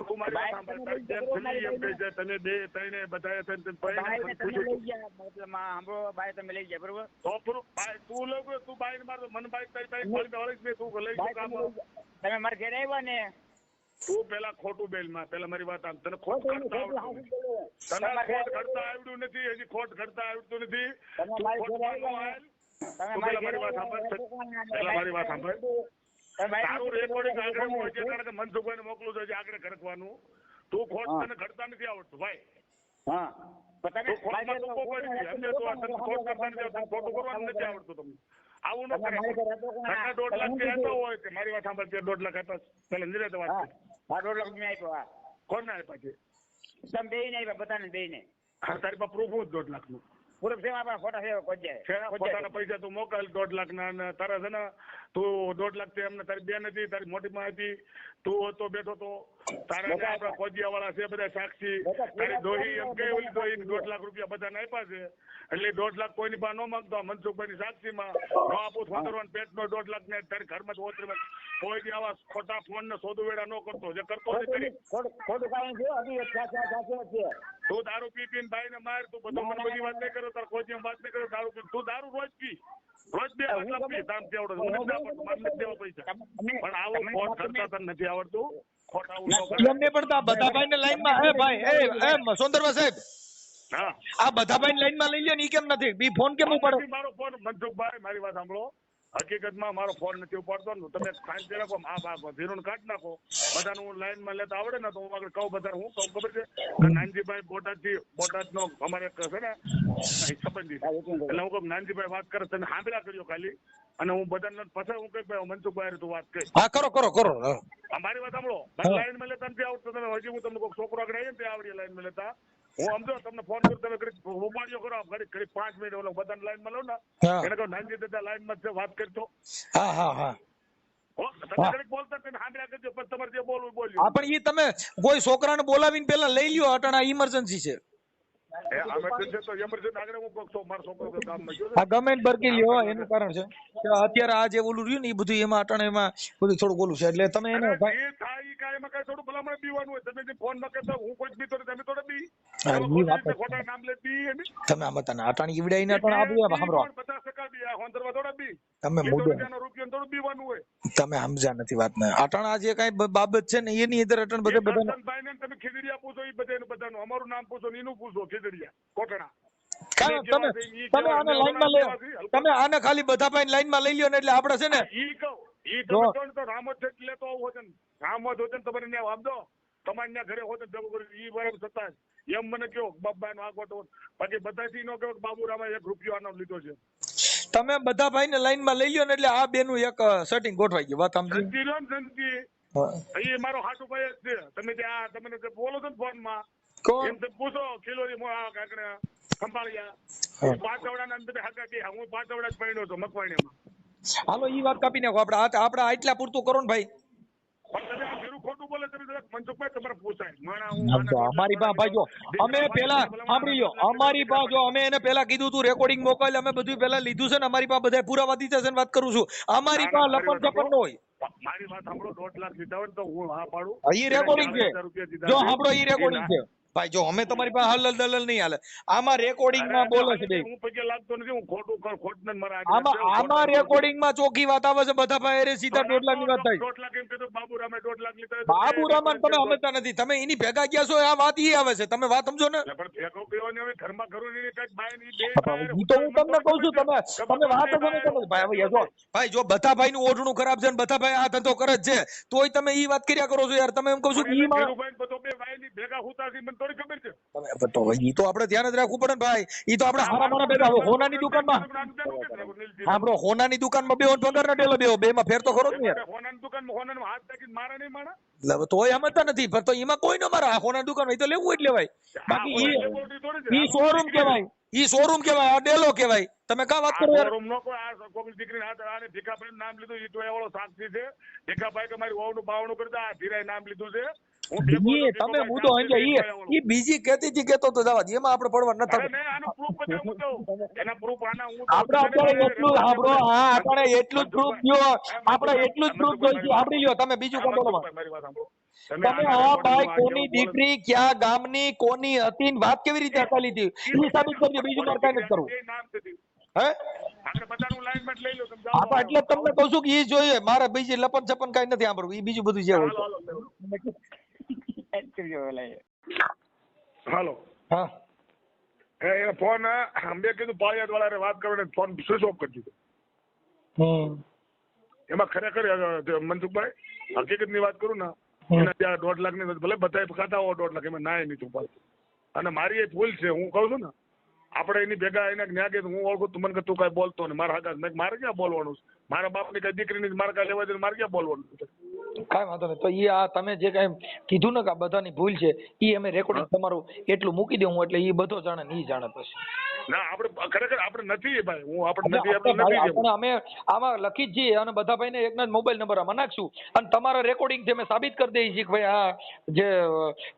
B: તું મારી વાત સાંભળ. એમ કહે છે તમે 2 3 બધાએ તને
E: બાય તમે લઈ ગયા બરોબર.
B: તો બાય તું લઈ તું બાય ને મારો મને બાય તારી બાઈ તું લઈ ગયો કામ.
E: તમે મારા ઘરે આવ્યા ને
B: તું પેલા ખોટું બેલ માં પેલા મારી વાત આમ તને ખોટ કરતા આવડતું તને ખોટ કરતા આવડ્યું નથી. હજી ખોટ કરતા આવડતું નથી. મારી વાત સાંભળ. તારું રેકોર્ડિંગ આગળ મનસુખભાઈ મોકલું છે આગળ કરવાનું. તું ખોટ તને ઘડતા નથી આવડતું ભાઈ.
E: હા
B: ખોટું કરવાનું નથી આવડતું તમને. આવું ન કરે. 1.5 લાખ આપ્યો હોય કે મારી વાત સાંભળ 1.5 લાખ આપ્યા પેલા નિરાતે વાત
E: હા 1.5 લાખ મેં આપ્યો.
B: કોને આપ્યા છે?
E: તમે બે ને આપ્યા બધાને બે ને.
B: હા તારી પાસે પ્રૂફ હું 1.5 લાખ નું
E: પૂરો સેવા ફોટા સેવા
B: પોતાના પૈસા તું મોકલ 1.5 લાખ ના. તારા છે ને તું 1.5 લાખ એમને તારી બેન હતી તારી મોટી માં હતી તું હતો બેઠો તો તારા આપડા કોજિયા વાળા છે બધા સાક્ષી. તારી દોહી એમ કે ઓલી દોહી 1.5 લાખ રૂપિયા બધાને આપ્યા છે. એટલે 1.5 લાખ કોઈની પાસે ન માંગતો મનસુખભાઈ ની સાક્ષી માં ન આપું થોતરવાન પેટ નો 1.5 લાખ ને તારી ઘરમાં ઓતરી કોઈ આવા ખોટા ફોન ને સોદુ વેડા ન કરતો જે કરતો
E: ખોટું કારણ છે.
B: તું દારૂ પી પીને ભાઈ ને માર તું બધું મને બધી વાત નહીં કરો તાર કોઈ વાત નહીં કરો. દારૂ પી તું દારૂ રોજ પી રોજ 2 મતલબ પી તામ આવડે મને નથી આવડતું. મને નથી દેવા પૈસા. પણ આવું ખોટ કરતા તને નથી આવડતું. ખોટ આવું
A: એમને પડતા બધા ભાઈ ને લાઈન માં એ ભાઈ સોંદરવા સાહેબ
B: હા
A: આ બધા ભાઈ લાઈન માં લઈ લે ને ઈ કેમ નથી? બી ફોન કેમ ઉપાડો?
B: મારો ફોન મનસુખભાઈ મારી વાત સાંભળો. હકીકતમાં મારો ફોન નથી ઉપાડતો ને તમે શાંતિ રાખો. ધીરું કાઢ નાખો બધાનું હું લાઈન માં લેતા આવડે ને તો હું આગળ કહું બધા હું કહું ખબર છે નાનજીભાઈ બોટાદ નો અમારે છે ને સંબંધી એટલે હું કહું નાનજીભાઈ વાત કરે તમે સાંભળ્યા કર્યો ખાલી અને હું બધાને પછી હું કઈ ભાઈ મનસુખભાઈ તું વાત કરી.
A: હા કરો
B: મારી વાત સાંભળો. લાઈન માં લેતા નથી આવડતું. તમે હજી હું તમને કોઈ છોકરો આગળ આવીએ ને ત્યાં આવડી લાઈન માં લેતા હું સમજો તમને ફોન કરું તમે ઘડી ઉપાડ્યો કરો ઘડી 5 મિનિટ ઓલો બધાને લાઈન માં લો ને એને કહું નાનજી દાદા લાઈન માં વાત કરતો.
A: હા
B: તમે ઘડી બોલતા તમે સાંભળ્યા કરજો પણ તમારે જે બોલવું બોલ્યું.
A: પણ ઈ તમે કોઈ છોકરાને બોલાવીને પેલા લઈ લ્યો અટાણા ઇમરજન્સી છે. ગવર્મેન્ટ બરકી લ્યો એનું કારણ છે કે અત્યારે આ જે ઓલું રહ્યું ને એ બધું એમાં અટાણે એમાં બધું થોડું ઓલું છે એટલે તમે એને
B: થોડું ભલામણ પીવાનું હોય. તમે ફોન માં કહેતા હું કોઈ બીતો તમે થોડા બી ખોટા નામ લે બી
A: તમે આમ હતા અટાણી ઈવડાઈ ને પણ આપી સાંભળો
B: 50% બી હોંદરવા થોડા બી
A: તમે મુદ્દો
B: રૂપિયા થોડું પીવાનું હોય.
A: તમે સમજ્યા નથી વાત ને અટાણા જે કઈ બાબત છે ને એની અંદર અટણ બધા
B: તમે ખીજડીયા પૂછો એ બધાનું અમારું નામ પૂછો એનું પૂછો ખીજડીયા કોટડા.
A: તમે આને લાઈન માં લો તમે આને ખાલી બધા ભાઈ લાઈન માં લઈ લ્યો ને એટલે આપડે છે ને
B: ઈ કહું ઈ તમે કહો ને તો રામોદ થી લેતો આવું હોત ને રામોદ હોત ને તમારે ન્યા આપજો તમારે ન્યા ઘરે હોત ભેગું કર્યું ઈ બરાબર છતાં એમ મને કહો બાબા નો આગો તો પછી બધાથી નો કહો બાબુરામે 1 રૂપિયો આનો લીધો છે
A: તમે બધા ભાઈ ને લાઈન માં લઈ લ્યો ને એટલે આ બેનું એક સેટિંગ ગોઠવાઈ ગયું વાત સમજી
B: સંજી લો ને સંજી એ મારો હાટુ ભાઈ જ છે તમે ત્યાં તમે બોલો છો ને ફોન માં એમ તમે પૂછો ખીલોરી કાકડે ખંભાળિયા પાચવડા ના બધા હકા કે હું પાચવડા જ પડ્યો હતો મકવાણીમાં
A: હાલો ઈ વાત કાપી નાખો આપણે આટલા પૂરતું કરો ને ભાઈ
B: ખોટું બોલે તમે મનસુખભાઈ તમારે પૂછાય
A: અમારી પાસે ભાઈ જો અમે પેલા સાંભળી લો અમારી પાસે જો અમે એને પેલા કીધું તું રેકોર્ડિંગ મોકલ અમે બધું પેલા લીધું છે ને અમારી પાસે બધા પુરાવા દીધા છે વાત કરું છું અમારી પાસે લપન ચપન ન હોય
B: મારી વાત સાંભળો 2 લાખ લીધા હોય તો હું હા પાડું
A: ઈ રેકોર્ડિંગ છે જો સાંભળો ઈ રેકોર્ડિંગ છે ભાઈ જો અમે તમારી પાસે હલલ દલલ નહીં હાલે આમાં રેકોર્ડિંગ માં બોલે છે બે
B: હું પૈસા લાગતો નથી હું ખોટું ને મારા
A: આમાં રેકોર્ડિંગ માં ચોખ્ખી વાત આવે છે બધા પાસે રે સીધા 2 લાખ ની વાત થાય
B: 2 લાખ એમ કીધું બાબુરામે 2 લાખ લીધા
A: બાબુરામન તમે સમજતા નથી તમે એની ભેગા ગયા છો આ વાત ઈ આવે છે તમે વાત સમજો ને
B: પણ ભેગો પીવાની હવે ઘરમાં કરું ને કઈક બાય ની
A: ઈ તો હું તમને કહું છું તમે વાત જ નહીં કરો ભાઈ હવે ભાઈ જો બધા ભાઈ નું ઓઢણું ખરાબ છે ને બધા ભાઈ આ ધંધો કરે જ છે તોય તમે ઈ વાત કર્યા કરો છો યાર તમે એમ કહું છું ઈ માં ભેગા હુતાથી મને થોડી ખબર છે તો ઈ તો આપણે ધ્યાન જ રાખવું પડે ને ભાઈ ઈ તો આપણે હારા માણા બેઠા હોનાની દુકાનમાં આપણો હોનાની દુકાનમાં બેહો પગાર ના ડેલો બેહો બે માં ફેર તો ખરો જ ને યાર
B: હોનાની દુકાનમાં હોનાનો હાથ નાખીને મારા નહીં માણા
A: એટલે તોય સમજતા નથી પણ તો એમાં કોઈ ન મારા હોનાની દુકાન હોય તો લેવું જ લેવાય બાકી ઈ શોરૂમ કહેવાય ઈ શોરૂમ કહેવાય આ ડેલો કહેવાય તમે કા વાત કરો યાર
B: શોરૂમ નો કોઈ આ કોકની દીકરીને હાથ આને ભીખાભાઈ નામ લીધું ઈ તો એવળો સાક્ષી છે ભીખાભાઈ કે મારી વહુનું બાવણું કરતા આ ધીરાય નામ લીધું છે
A: તમે મુદ્દો હંજે ઈ બીજી કહેતી હતી કેતો તો જવા દે એમાં આપણે પડવા ન થાય
B: એના પ્રૂફ આના હું
A: આપણે અત્યારે એટલું સાંભળો હા આપણે એટલું જ પ્રૂફ દયો આપણે એટલું જ પ્રૂફ જોઈએ સાંભળી લ્યો તમે બીજું કામ બોલો
B: મારી વાત સાંભળો
A: તમે આ ભાઈ કોની દીકરી ક્યાં ગામની કોની હતી વાત કેવી રીતે અકાલી હતી ઈ સાબિત કરજો બીજું મારે કાઈ નથી કરવું હે
B: આપણે બધાનું લાઈનમેન્ટ લઈ લો તમે
A: આપણે એટલે તમને કહું છું કે ઈ જોઈએ મારે બીજી લપન છપન કાઈ નથી સાંભળવું ઈ બીજું બધું જે હોય
B: હાલો
A: હા
B: એ ફોન મેં કીધું પાળિયાદ વાળાને વાત કરીને ફોન સ્વિચ ઓફ કરી દીધો એમાં ખરેખર મનસુખભાઈ હકીકત ની વાત કરું ને એના ત્યાં 1.5 લાખ ની ભલે બધા ખાતા હોય 1.5 લાખ એમાં ના નહીં ચૂપાડતું અને મારી એ ભૂલ છે હું કહું છું ને આપણે એની ભેગા એને ન્યા હું ઓળખું તું મને કે તું કઈ બોલતો ને મારા હાથા મારે ક્યાં બોલવાનું છે મારા બાપની કઈ દીકરીની મારે કઈ લેવા દે મારે ક્યાં બોલવાનું છે
A: કાંઈ વાંધો નહીં તો ઈ આ તમે જે કાંઈ કીધું ને કે બધાની ભૂલ છે ઈ અમે રેકોર્ડિંગ તમારું એટલું મૂકી દઉં એટલે ઈ બધો જાણે ને ઈ જાણે પછી
B: ના આપણે ખરેખર આપણે નથી ભાઈ હું આપણે નથી
A: અમે આમાં લખી જ છીએ અને બધા ભાઈને એકના જ મોબાઈલ નંબર આમાં નાખશું અને તમારા રેકોર્ડિંગ છે અમે સાબિત કરી દઈએ છીએ કે ભાઈ આ જે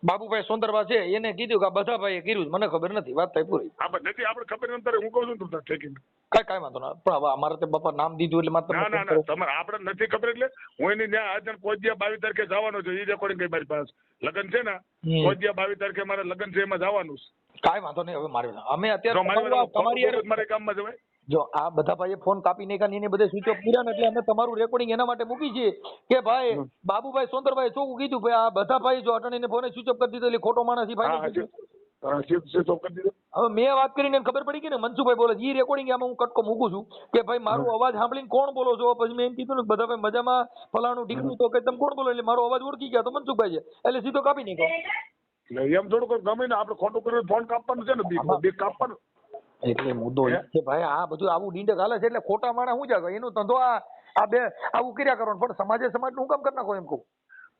A: બાબુભાઈ સોંદરવા છે એને કીધું કે બધા ભાઈએ કર્યું મને ખબર નથી વાત થઈ પૂરી
B: નથી આપણે ખબર નથી હું કહું છું તું ઠેકીને
A: કાંઈ વાંધો ના પણ હવે અમારે તો બાપા નામ દીધું એટલે માત્ર
B: ના તમારે આપણે નથી ખબર એટલે હું એની ત્યાં આજણ કોજિયા 22 તારીખે જવાનો છે એ રેકોર્ડિંગ કઈ મારી પાસે લગ્ન છે ને કોજિયા 22 તારીખે મારે લગ્ન છે એમાં જવાનું છે
A: કાંઈ વાંધો નહીં હવે મારે અમે અત્યારે
B: મારે કામમાં જવાય
A: જો આ બધા ભાઈએ ફોન કાપી નાખ્યા એને બધે સ્વિચ ઓફ કર્યા ને એટલે અમે તમારું રેકોર્ડિંગ એના માટે મૂકી છીએ કે ભાઈ બાબુભાઈ સોંદરભાઈ ચોખ્ખું કીધું ભાઈ આ બધા ભાઈ જો અટણીને ફોને સ્વિચ ઓફ કરી દીધો એટલે ખોટો માણસ હવે મેં વાત કરીને ખબર પડી ગઈ ને મનસુખભાઈ બોલે ઈ રેકોર્ડિંગ આમાં હું કટકો મૂકું છું કે ભાઈ મારો અવાજ સાંભળીને કોણ બોલો છો પછી મેં એમ કીધું ને બધા ભાઈ મજામાં ફલાણું ઢીકણું તો કે તમે કોણ બોલો એટલે મારો અવાજ ઓળખી ગયા તો મનસુખભાઈ છે એટલે સીધો કાપી નાખ્યો
B: એમ થોડું ગમે ને આપણે ખોટું કરીને ફોન કાપવાનું છે ને બીક કાપવાનું
A: એટલે મુદ્દો એ છે ભાઈ આ બધું આવું ડીંડક હાલે છે એટલે ખોટા માણસ શું જાગે એનો ધંધો આ બે આવું કર્યા કરવાનું પણ સમાજે સમાજનું હું કામ કરી નાખો એમ કહું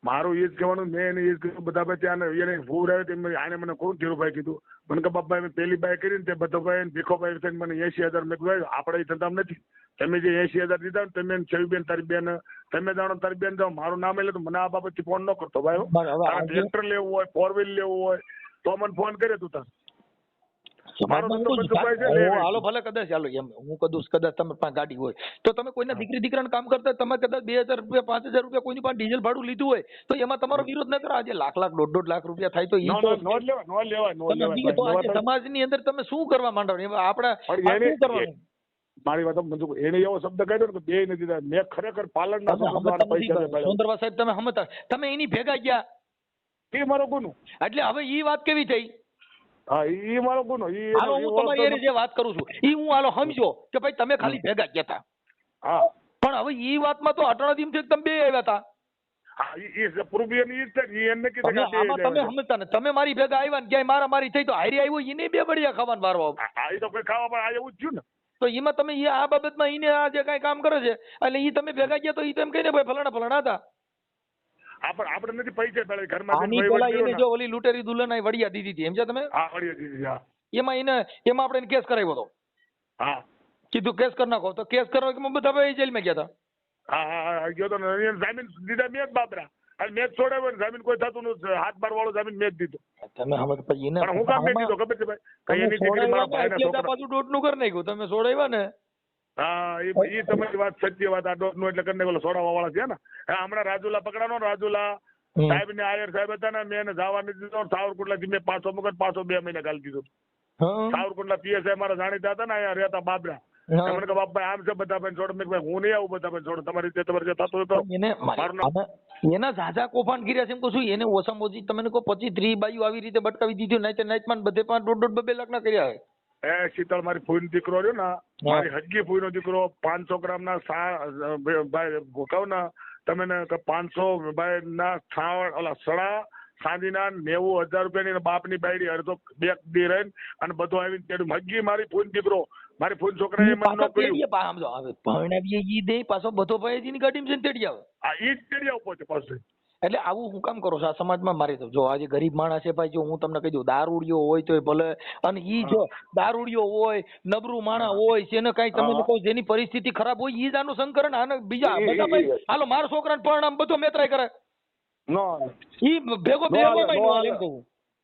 B: મારું એ જ કહેવાનું મેં એને એ જ કીધું બધા ભાઈ ત્યાં એને ફૂર આવ્યો તેમ આને મને કોણ ધીરુભાઈ કીધું મને કે બાપા મેં પહેલી બાય કરીને તે બધો ભાઈ ભીખોભાઈ થઈને મને 80,000 મેં કીધું આપણે એ ધંધા નથી તમે જે 80,000 દીધા તમે છવીબેન તારી બેન તમે જાણો તારી બેન જાઓ મારું નામ એટલે મને આ બાબતથી ફોન ન કરતો ભાઈ ટ્રેક્ટર લેવું હોય 4 વ્હીલ લેવું હોય તો મને ફોન કરે તું તાર
A: હાલો ભલે કદાચ હાલો એમ હું કદાચ તમે પાસે ગાડી હોય તો તમે કોઈના દીકરી દીકરાને કામ કરતા તમે કદાચ 2,000 રૂપિયા 5,000 રૂપિયા કોઈની પાસે ડીઝલ ભાડું લીધું હોય તો એમાં તમારો વિરોધ ન કરો આજે લાખ 1.5 લાખ રૂપિયા થાય તો સમાજની અંદર તમે શું કરવા માંડો આપણે શું કરવાનું
B: મારી વાત સમજો એને એવો શબ્દ કાઢ્યો ને કે બે નથી દીધા મેં ખરેખર પાલનના
A: સોંદરવા સાહેબ તમે સમજતા તમે એની ભેગા ગયા
B: એ મારો ગુનો
A: એટલે હવે ઈ વાત કેવી થઈ
B: હા ઈ મારો ગુનો
A: હાલો હું તમારી જે વાત કરું છું ઈ હું હાલો સમજો કે ભાઈ તમે ખાલી ભેગા ગયા હતા
B: હા
A: પણ પણ હવે ઈ વાતમાં તો અટણદીમ થી તમે બે આવ્યા હતા.
B: હા ઈ પૂર્વીયની ઈ જ છે ઈ એમને કીધું
A: તમે
B: કે
A: આમાં તમે સમજતા ને તમે મારી ભેગા આવ્યા ને ક્યાંય મારા મારી થઈ તો હારી આવ્યો એને બે બળિયા ખાવાનું વારો આવે.
B: આ ઈ તો કોઈ ખાવા પણ આ એવું જ થયું ને.
A: તો એમાં તમે ઈ આ બાબતમાં ઈને આ જે કાંઈ કામ કરે છે એટલે ઈ તમે ભેગા ગયા તો ઈ તેમ કહીને ભાઈ ફલાણા હતા.
B: આપણે નથી પૈસા પેલા ઘરમાં
A: આની પેલા એને જો ઓલી લૂંટેરી દુલ્હન વડિયા દીધી હતી સમજ્યા તમે?
B: હા વડિયા દીધી હા.
A: એમાં આપણે એને કેસ કરાવ્યો હતો.
B: હા
A: કીધું કેસ કરી નાખો તો કેસ કરવા બધા ભાઈ જેલમાં ગયા હતા.
B: હા ગયો તો જામીન દીધા મેં જ બાબરા અને મેં જ છોડાવ્યો ને જામીન કોઈ થતું નથી. 7-12 વાળો જામીન મેં જ દીધો.
A: તમે સમજ પછી એને
B: પણ હું કામ મેં દીધો ખબર છે ભાઈ કઈ એની દીકરી મારા ભાઈના છોકરા
A: પાછું દોઢનું કરી નાખ્યું તમે છોડાવ્યા ને.
B: હા એ તમારી વાત સત્ય વાત. આ દોઢનું એટલે કરીને ઓલો છોડાવવા વાળા છે ને. હમણાં રાજુલા પકડાનો રાજુલા સાહેબ ને આયર સાહેબ હતા ને મેં એને જવા નથી દીધો. સાવરકુંડલા મેં પાછો મગજ પાછો 2 મહિના ગાલી દીધો. સાવરકુંડલા પીએસઆઈ મારા જાણીતા હતા ને અહીંયા રહેતા બાબરા. એમને કે બાપભાઈ આમ છે બધા ભાઈ છોડ મેં હું નહીં આવું બધા ભાઈ છોડ તમારી રીતે તમારે જે થતું હોય તો
A: એના ઝાઝા કૌભાંડ કર્યા છે એમ કહું છું. એને ઓછામાં ઓછી તમે કહો 25-30 બાયું આવી રીતે બટકાવી દીધું નાઈટમાં બધે 1.5-2 લાખ ના કર્યા હોય.
B: એ શીતળ મારી ફૂઈનો દીકરો રહ્યો ને મારી હજ્જી ફૂઈનો દીકરો 500 ગ્રામના ભાઈ કહું ને તમે 500 ભાઈ ના છાવડ ઓલા સડા સાંજીના 90,000 રૂપિયાની બાપની બાયરી અડધો 2 દી રહીને અને બધું આવીને તેડું હજ્જી મારી ફૂઈનો દીકરો મારી ફૂઈન છોકરા એ મને
A: ભણાવીએ ઈ દે પાછો બધો ભાઈ એની ગાડીમાં જઈને તેડી આવે.
B: આ ઈ જ તેડી આવ પહોંચે પાછું.
A: એટલે આવું હું કામ કરો છો આ સમાજમાં મારી તો જો આજે ગરીબ માણસ છે ભાઈ જો હું તમને કહી દઉં દારૂડિયો હોય તો ભલે અને ઈ જો દારૂડિયો હોય નબળું માણસ હોય જેને કઈ તમે કહો જેની પરિસ્થિતિ ખરાબ હોય ઈ જ આનું સંકરણ આને બીજા બધા ભાઈ હાલો મારા છોકરાને પરણામ બધો મેતરાય કરે
B: નો
A: ઈ ભેગો બેવામાં એમ કહું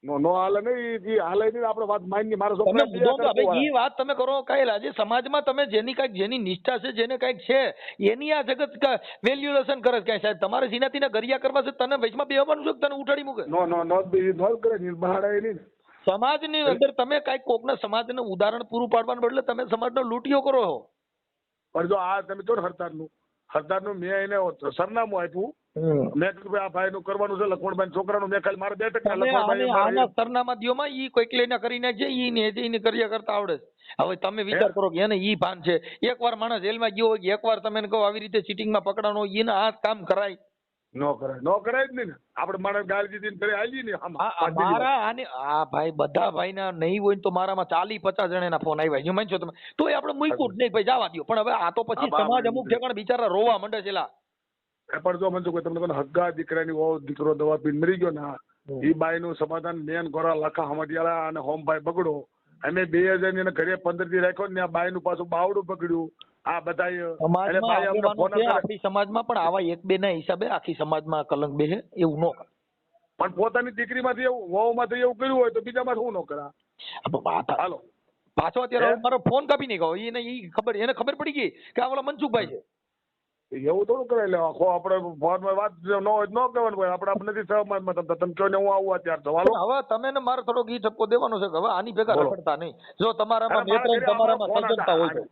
B: નો હાલે નહીં ઈ હાલે નહીં આપણે વાત માની મારો છોકરા
A: ઈ વાત તમે કરો કઈ આજે સમાજમાં તમે જેની કઈક જેની નિષ્ઠા છે જેને કઈક છે એની આ જગત વેલ્યુએશન કરે છે સાહેબ. તમારે જીનાતીના ગરિયા કરવા છે તને વચમાં બેહવાનું છે તને ઉઠાડી મૂકે
B: નો કરે બહાડાય નહીં.
A: સમાજની અંદર તમે કઈક કોકના સમાજને ઉદાહરણ પૂરું પાડવાને બદલે તમે સમાજનો લૂંટિયો કરો છો.
B: પણ જો આ તમે જો હરદારનું મેં એને સરનામું આપ્યું મેં કીધું આ ભાઈ નું કરવાનું છે લખમણભાઈ છોકરાનું મેં ખાલી મારે 2%
A: સરનામા દ્યોમાં ઈ કોઈક લઈને કરીને છે ઈ ને કર્યા કરતા આવડે. હવે તમે વિચાર કરો કે એને ઈ ભાન છે એકવાર માણસ જેલમાં ગયો હોય એકવાર તમે એને કહો આવી રીતે ચીટિંગમાં પકડાનો એને આ કામ કરાય
B: નો કરાય જ નહીં ને. આપણે માણસ ગાળી દીધી ઘરે આવી ને
A: મારા આને આ ભાઈ બધા ભાઈના નહીં હોય તો મારામાં 40-50 જણાના ફોન આવ્યા છે માનશો તમે તોય આપણે મૂક્યું જ નહીં ભાઈ જવા દો. પણ હવે આ તો પછી સમાજ અમુક ઠેકાણે બિચારા રોવા માંડે છે.
B: પણ જો મને કોઈ તમને હગ્ગા દીકરાની વહુ દીકરો દવા પીને મરી ગયો ને એ બાઈ નું સમાધાન મેન ગોરા લખા હમડિયાળા અને હોમભાઈ બગડો અમે 2000 ની ઘરે 15 દી રાખ્યો ને આ બાઈ નું પાછું બાવડું પકડ્યું. આ બધા
A: આપણી સમાજમાં પણ આવા 1-2 ના હિસાબે આખી સમાજમાં કલંક બેસે એવું ન કરે.
B: પણ પોતાની દીકરીમાંથી એવું વહુમાંથી એવું કર્યું હોય તો બીજામાં શું ન કરા. હાલો
A: પાછો અત્યારે મારો ફોન કાપી નહીં ગયો એને ખબર પડી ગઈ કે આ ઓલા મનસુખભાઈ છે.
B: એવું થોડું કરાય લે આપણે ફોનમાં વાત ન હોય ન કહેવાનું ભાઈ આપણે નથી સહમતમાં તમે કહો ને હું આવું અત્યારે તો હાલો.
A: હવે તમે ને મારે થોડોક ઈ ઠપકો દેવાનો છે કે હવે આની ભેગા રખડતા નહીં. જો તમારામાં તમારામાં સજ્જનતા હોય તો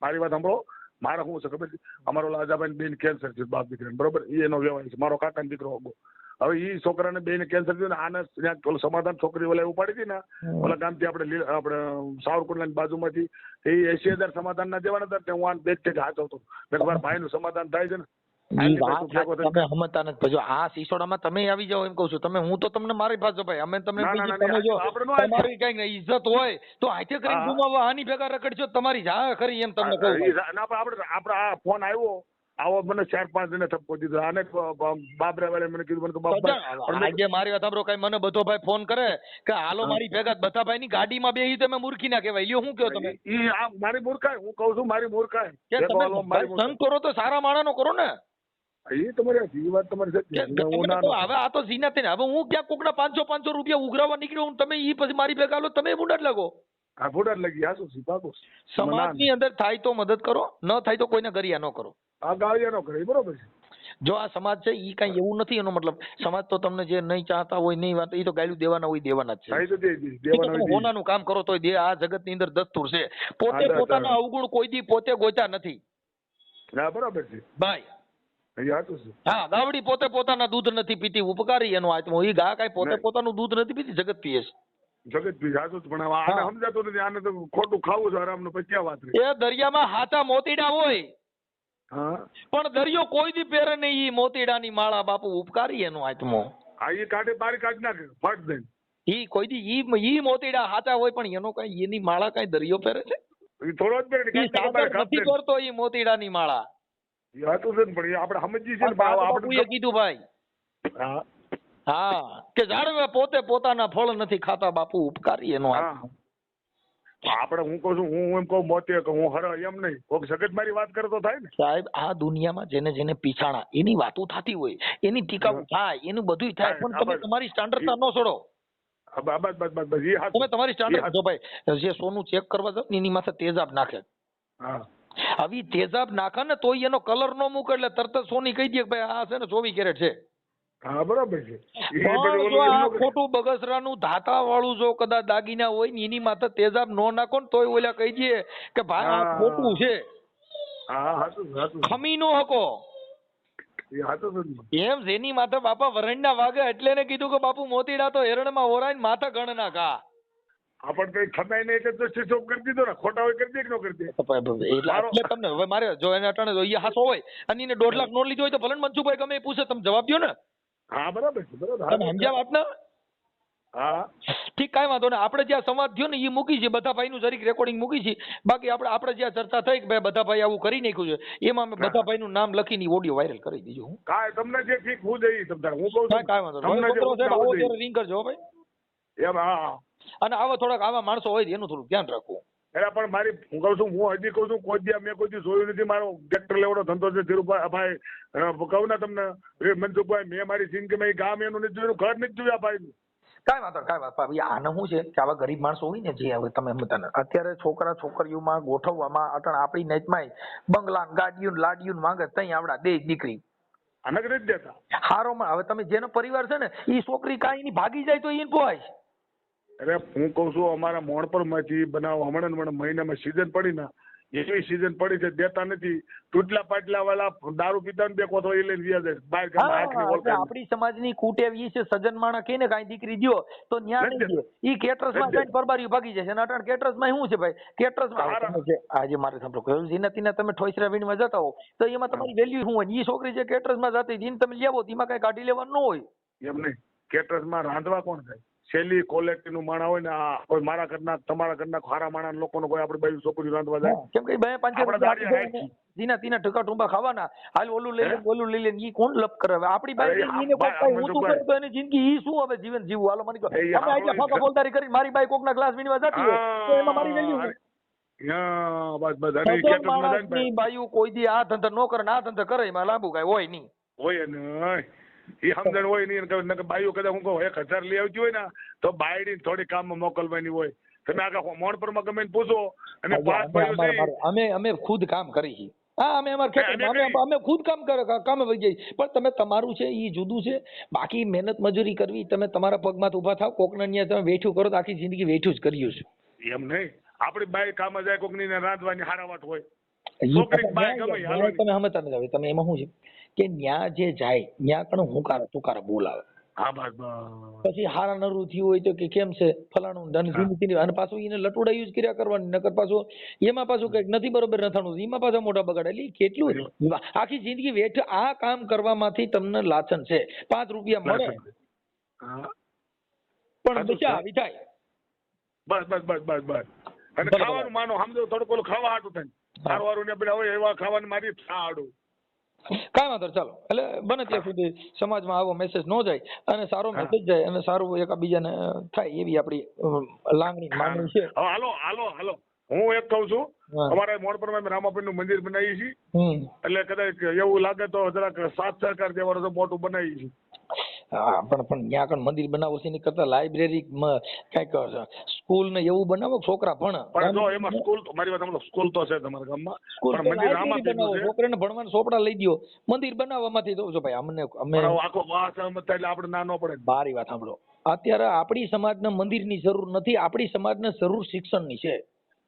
B: મારી વાત સાંભળો. મારે શું છે ખબર છે અમારો લાજાભાઈ બેન કેન્સર છે બાપ દીકરાને બરોબર એનો વ્યવહાર છે મારો કાકાનો દીકરો હતો. હવે ઈ છોકરાને બેન કેન્સર થયું ને આને સમાધાન છોકરી ઓલા ઉપાડી હતી ને ઓલા ગામથી આપણે સાવરકુંડલાની બાજુમાંથી એ 80,000 સમાધાન ના દેવાના હતા. હું આને બેચ હાથ આવતો મારા ભાઈ નું સમાધાન થાય છે ને.
A: તમે સમજતા નથી. આ સિસોડામાં તમે આવી જાઓ એમ કઉ છું તમે હું તો તમને મારી પાસે ભાઈ અમે તમને જો તમારી કઈ ઇજ્જત હોય તો હાથે કરીને ગુમાવવા આની ભેગા રખડશો તમારી જા ખરી એમ તમને કહું.
B: આપણે આ ફોન આવ્યો આવો મને 4-5 જણે ઠપકો દીધો આને બાબરા વાળે મને કીધું
A: આજે મારી વાત સાંભળો કઈ મને બધો ભાઈ ફોન કરે કે હાલો મારી ભેગા બધા ભાઈ ની ગાડીમાં બેહી તમે મૂર્ખી ના કહેવાય લ્યો શું કહો તમે.
B: ઈ આ મારી મૂર્ખાય હું કહું છું મારી મૂર્ખાય.
A: સંગ કરો તો સારા માણસનો કરો ને.
B: એ તમારી વાત તમારી
A: હવે આ તો ઝીના થઈને હવે હું ક્યાં કોકના 500 રૂપિયા ઉઘરાવવા નીકળ્યો તમે ઈ પછી મારી ભેગા લો તમે બુડા જ લાગો.
B: આ બુડા જ લાગી આ શું સિપાકો.
A: સમાજની અંદર થાય તો મદદ કરો ન થાય તો કોઈને ગરિયા ન કરો.
B: આ ગાળિયા ન કરે બરોબર છે.
A: જો આ સમાજ છે ઈ કઈ એવું નથી એનો મતલબ સમાજ તો તમને જે નહીં ચાહતા હોય નહીં વાત એ તો ગાળ્યું દેવાના હોય દેવાના જ છે. હોનાનું કામ કરો તો દે આ જગત ની અંદર દસ્તુર છે. પોતે પોતાના અવગુણ કોઈ દી પોતે ગોતા નથી.
B: બરાબર છે
A: ભાઈ. હા ગાવડી પોતે પોતાના દૂધ નથી પીતી ઉપકારી એનો આત્મો ઈ ગા કઈ પોતે પોતાનું દૂધ નથી પીતી જગત પીએ છે.
B: જગત પી જાતું પણ આને સમજાતું નથી. આને તો ખોટું ખાવું છે આરામ નું પછી ક્યાં વાત
A: એ દરિયામાં હાથા મોતીડા હોય
B: હા
A: પણ દરિયો કોઈ દી પહેરે નહીં. ઈ મોતીડાની માળા બાપુ ઉપકારી એનો આત્મો.
B: આ ઈ કાઢી બારી કાઢી નાખે ફટ દઈને.
A: ઈ કોઈ દી ઈ મોતીડા હાચા હોય પણ એનો કઈ એની માળા કઈ દરિયો પહેરે છે?
B: ઈ થોડો જ પહેરે,
A: ઈ
B: કાઢી નાખે બારી
A: સાગર નથી
B: કાઢી દે.
A: કરતો ઈ મોતીડાની માળા.
B: ઈ હતું છે ને, પણ એ આપણે સમજીએ છીએ ને,
A: આ
B: આપણે
A: બાપુએ કીધું ભાઈ.
B: હા
A: હા કે ઝાડવે પોતે પોતાના ફળ નથી ખાતા બાપુ ઉપકારી એનો આત્મો.
B: હા આપણે હું કહું છું, હું એમ કહું મોતે કે હું હર એમ નહીં, કોઈક સગત મારી વાત કરે તો થાય ને.
A: સાહેબ આ દુનિયામાં જેને જેને પીછાણા એની વાતો થતી હોય, એની ટીકાઓ થાય, એનું બધું થાય, પણ તમે તમારી સ્ટાન્ડર્ડતા ન છોડો.
B: બસ ઈ હાથ.
A: તમે તમારી સ્ટાન્ડર્ડ જો ભાઈ, જે સોનું ચેક કરવા જાવ ને એની માથે તેજાબ નાખે.
B: હા
A: આવી તેજાબ નાખે ને તોય એનો કલર નો મૂકે એટલે તરત જ સોની કહી દે કે ભાઈ આ છે ને 24 કેરેટ છે.
B: હા બરાબર છે.
A: પણ જો આ ખોટું બગસરાનું ધાતા વાળું જો કદાચ દાગીના હોય ને એની માથે તેજાબ નો નાખો ને તોય ઓલા કહી દે કે ભાઈ આ ખોટું છે.
B: હા હાચું
A: ખમી નો હકો.
B: એ હાચું છે.
A: એમ જેની માથે બાપા વરણના વાગે એટલે ને કીધું કે બાપુ મોતીડા તો હેરણમાં ઓરાય ને માથે ગણ ના ઘા.
B: આપણ કઈ ખમાય નહીં એટલે તો સ્વિચ ઓફ કરી દીધો ને, ખોટા હોય કરી દે કે ન કરી દે.
A: એટલે તમને હવે મારે જો એને અટાણે જો ઈ હાસો હોય અને એને 2.5 લાખ નો લીધો હોય તો ભલે મનસુખભાઈ ગમે એ પૂછે તમે જવાબ દો ને.
B: હા બરાબર છે, બરાબર.
A: તમે સમજ્યા વાત ને?
B: હા
A: ઠીક, કાંઈ વાંધો નહીં. આપણે જ્યાં સંવાદ થયો ને એ મૂકી છે, બધા ભાઈનું જરીક રેકોર્ડિંગ મૂકી છે. બાકી આપણે જ્યાં ચર્ચા થઈ કે ભાઈ બધા ભાઈ આવું કરી નાખ્યું છે, એમાં અમે બધા ભાઈનું નામ લખીને ઓડિયો વાયરલ કરી દીધું. હું
B: કાંઈ તમને જે ઠીક હું જઈ તમને હું કહું છું,
A: કાંઈ વાંધો નહીં. આવો ત્યારે રિંગ કરજો ભાઈ.
B: એમ હા.
A: અને આવા થોડાક આવા માણસો હોય એનું થોડું ધ્યાન રાખવું.
B: એટલે પણ મારી હું કહું છું, હું હજી કહું છું, કોઈ દી મેં કોઈ દી જોયું નથી. મારો ટ્રેક્ટર લેવાનો ધંધો છે ધીરુભાઈ. કહું ને તમને મનસુખભાઈ, મેં મારી જિંદગીમાં એ ગામ એનું નથી જોયું, ઘર નથી જોયું આ ભાઈ.
A: કાંઈ વાંધો આને શું છે કે આવા ગરીબ માણસો હોય ને, જે હવે તમે અત્યારે છોકરા છોકરીઓમાં ગોઠવવામાં અટણ આપણી નેચમાં બંગલા ગાડીયું લાડીયું માંગે તઈ આવડા દે દીકરી
B: આને જ નથી દેતા.
A: હારોમાં હવે તમે જેનો પરિવાર છે ને એ છોકરી કાંઈ ની ભાગી જાય તો એને પોહાય.
B: અરે હું કહું છું, અમારા મોણપર માંથી બનાવો હમણાં મહિનામાં સીઝન પડી ને, એવી સીઝન પડી છે દેતા નથી. તૂટલા પાટલા વાળા દારૂ પીતા ને દેખો તો એ લઈને વ્યા જાય બહાર ગામમાં આંખની ઓળખાણ.
A: આપણી સમાજની કુટેવ ઈ છે, સજ્જન માણસ કહીને કાંઈ દીકરી દ્યો તો ન્યા નહીં દે. ઈ કેટરસમાં જઈને પરબારી ભાગી જાય છે. અને અટાણ કેટરસમાં શું છે ભાઈ, કેટરસમાં આજે મારે સાંભળો જેના તીના તમે ઠોસરા વીણમાં જતા હો તો એમાં તમારી વેલ્યુ શું હોય? ઈ છોકરી જે કેટરસમાં જતી એને તમે લેવો એમાં કઈ કાઢી લેવાનું ન હોય.
B: એમ નહીં, કેટરસમાં રાંધવા કોણ થાય? છેલ્લી ક્વોલિટી નું માણા હોય ને, આ કોઈ મારા ઘરના તમારા ઘરના ખારા માણા લોકોનો કોઈ આપણી બાજુ છોકરી રાંધવા જાય.
A: કેમ કે 2-5 જીના તીના ઠકા ટુંબા ખાવાના, હાલ ઓલું લઈ લે ઓલું લઈ લે, ઈ કોણ લપ કરે? હવે આપણી બાઈ એને કોઈ કઈ ઊંચું કરે તો એની જિંદગી ઈ શું હવે જીવન જીવવું? હાલો મને કહો, અમે આટલા ફાકા બોલતારી કરી મારી બાઈ કોકના ગ્લાસ વીણવા જતી હોય તો એમાં મારી વેલ્યુ ની બાયું કોઈ દી આ ધંધો ન કરે ને આ ધંધો કરે એમાં લાંબુ કઈ હોય નહીં.
B: હોય ને એ સમજણ હોય નહીં. બાઈઓ કદાચ હું કહું 1000 લઈ આવતી હોય ને તો બાયડી થોડી કામમાં મોકલવાની હોય. તમે આખા મોણપરમાં ગમે પૂછો અને 5 ભાઈઓ છે
A: અમે ખુદ કામ કરી છીએ. હા અમે અમારા ખેતરમાં અમે ખુદ કામ વહી જઈએ. પણ તમે તમારું છે એ જુદું છે. બાકી મહેનત મજૂરી કરવી, તમે તમારા પગમાં ઉભા થાવ, કોકના ન્યા તમે વેઠું કરો તો આખી જિંદગી વેઠું જ કર્યું છે.
B: એમ નહીં, આપણી બાઈ કામ જાય કોકની ને રાંધવાની હારાવટ હોય. છોકરી બાઈ ગમે હાલવાની.
A: તમે સમજતા નથી. તમે એમાં શું છે કે ન્યા જે જાય ન્યા કણ હુંકારો તુકારો બોલાવે.
B: હા બસ
A: પછી હારા નરું થયું હોય તો કે કેમ છે ફલાણું ધન અને પાછું એને લટુડા યુઝ કર્યા કરવાની. નકર પાછું એમાં પાછું કઈક નથી બરોબર નથાણું એમાં પાછા મોટા બગાડ. એટલે કેટલું આખી જિંદગી વેઠ આ કામ કરવામાંથી તમને લાછન છે. 5 રૂપિયા મળે પણ દશા આવી થાય.
B: બસ અને ખાવાનું માનો સમજો થોડુંક ઓલું ખાવા હાટું થાય. સારું વારું ને બધા હોય એવા ખાવાનું મારી આડું.
A: કાંઈ વાંધો ચાલો. એટલે બને ત્યાં સુધી સમાજમાં આવો મેસેજ ન જાય અને સારો મેસેજ જાય અને સારું એકાબીજાને થાય એવી આપણી લાગણી માંગણી છે.
B: હાલો હું એક કહું છું, અમારા મોણપરમાં રામાપીર નું મંદિર બનાવી છે. એટલે કદાચ એવું લાગે તો જરાક સાથ સહકાર દેવાનો મોટું બનાવી છે.
A: હા પણ ત્યાં કણ મંદિર બનાવો છે એની કરતા લાઇબ્રેરી કઈક સ્કૂલ ને એવું બનાવો છોકરા ભણે.
B: પણ જો એમાં સ્કૂલ તો મારી વાત સાંભળો, સ્કૂલ તો છે તમારા ગામમાં પણ મંદિર રામાપીર
A: છોકરાને ભણવાના ચોપડા લઈ દો. મંદિર બનાવવામાંથી તો જો ભાઈ અમે
B: આખો વાસ એટલે આપણે ના ન પડે.
A: મારી વાત સાંભળો, અત્યારે આપણી સમાજને મંદિરની જરૂર નથી, આપણી સમાજને જરૂર શિક્ષણની છે.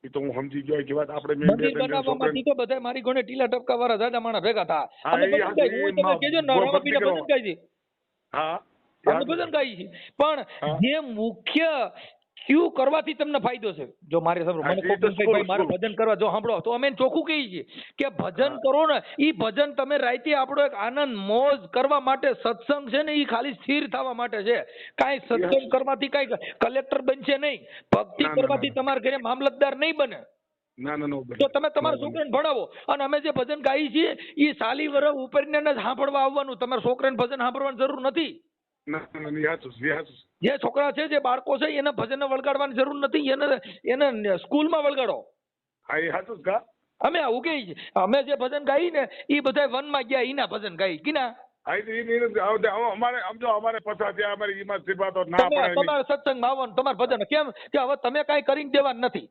B: એ તો હું સમજી ગયો કે વાત આપણે
A: મંદિર બનાવવામાંથી તો બધા મારી ઘણે ટીલા ટપકા વાળા દાદા માણા ભેગા થા. તમે કેજો રામાપીર ભજન ગાઈ છે.
B: હા
A: ભજન ગાઈ છે પણ જે મુખ્ય ક્યુ કરવાથી તમને ફાયદો છે. જો મારે સાંભળો, મને કોક એમ કહે ભાઈ મારે ભજન કરવા, જો સાંભળો તો અમે ચોખ્ખું કહીએ છીએ કે ભજન કરો ને, ઈ ભજન તમે રાતે આપણો એક આનંદ મોજ કરવા માટે, સત્સંગ છે ને ઈ ખાલી સ્થિર થવા માટે છે. કાંઈ સત્સંગ કરવાથી કાંઈ કલેક્ટર બનશે નહીં, ભક્તિ કરવાથી તમારા ઘરે મામલતદાર નહીં બને. તો તમે તમારા છોકરાને ભણાવો. અને અમે જે ભજન ગાઈએ છીએ એ સાલી વર્ષ ઉપરને જ સાંભળવા આવવાનું, તમારા છોકરાને ભજન સાંભળવાની જરૂર નથી. જે છોકરા છે, જે બાળકો છે, એને ભજન વળગાડવાની જરૂર નથી, એને સ્કૂલમાં વળગાડો. અમે આવું કહીએ છીએ. અમે જે ભજન ગાઈ ને એ બધા વનમાં ગયા એના ભજન ગાઈ કિના તમારે સત્સંગમાં આવવાનું, તમારે ભજન કેમ કે હવે તમે કઈ કરીને દેવાનું નથી.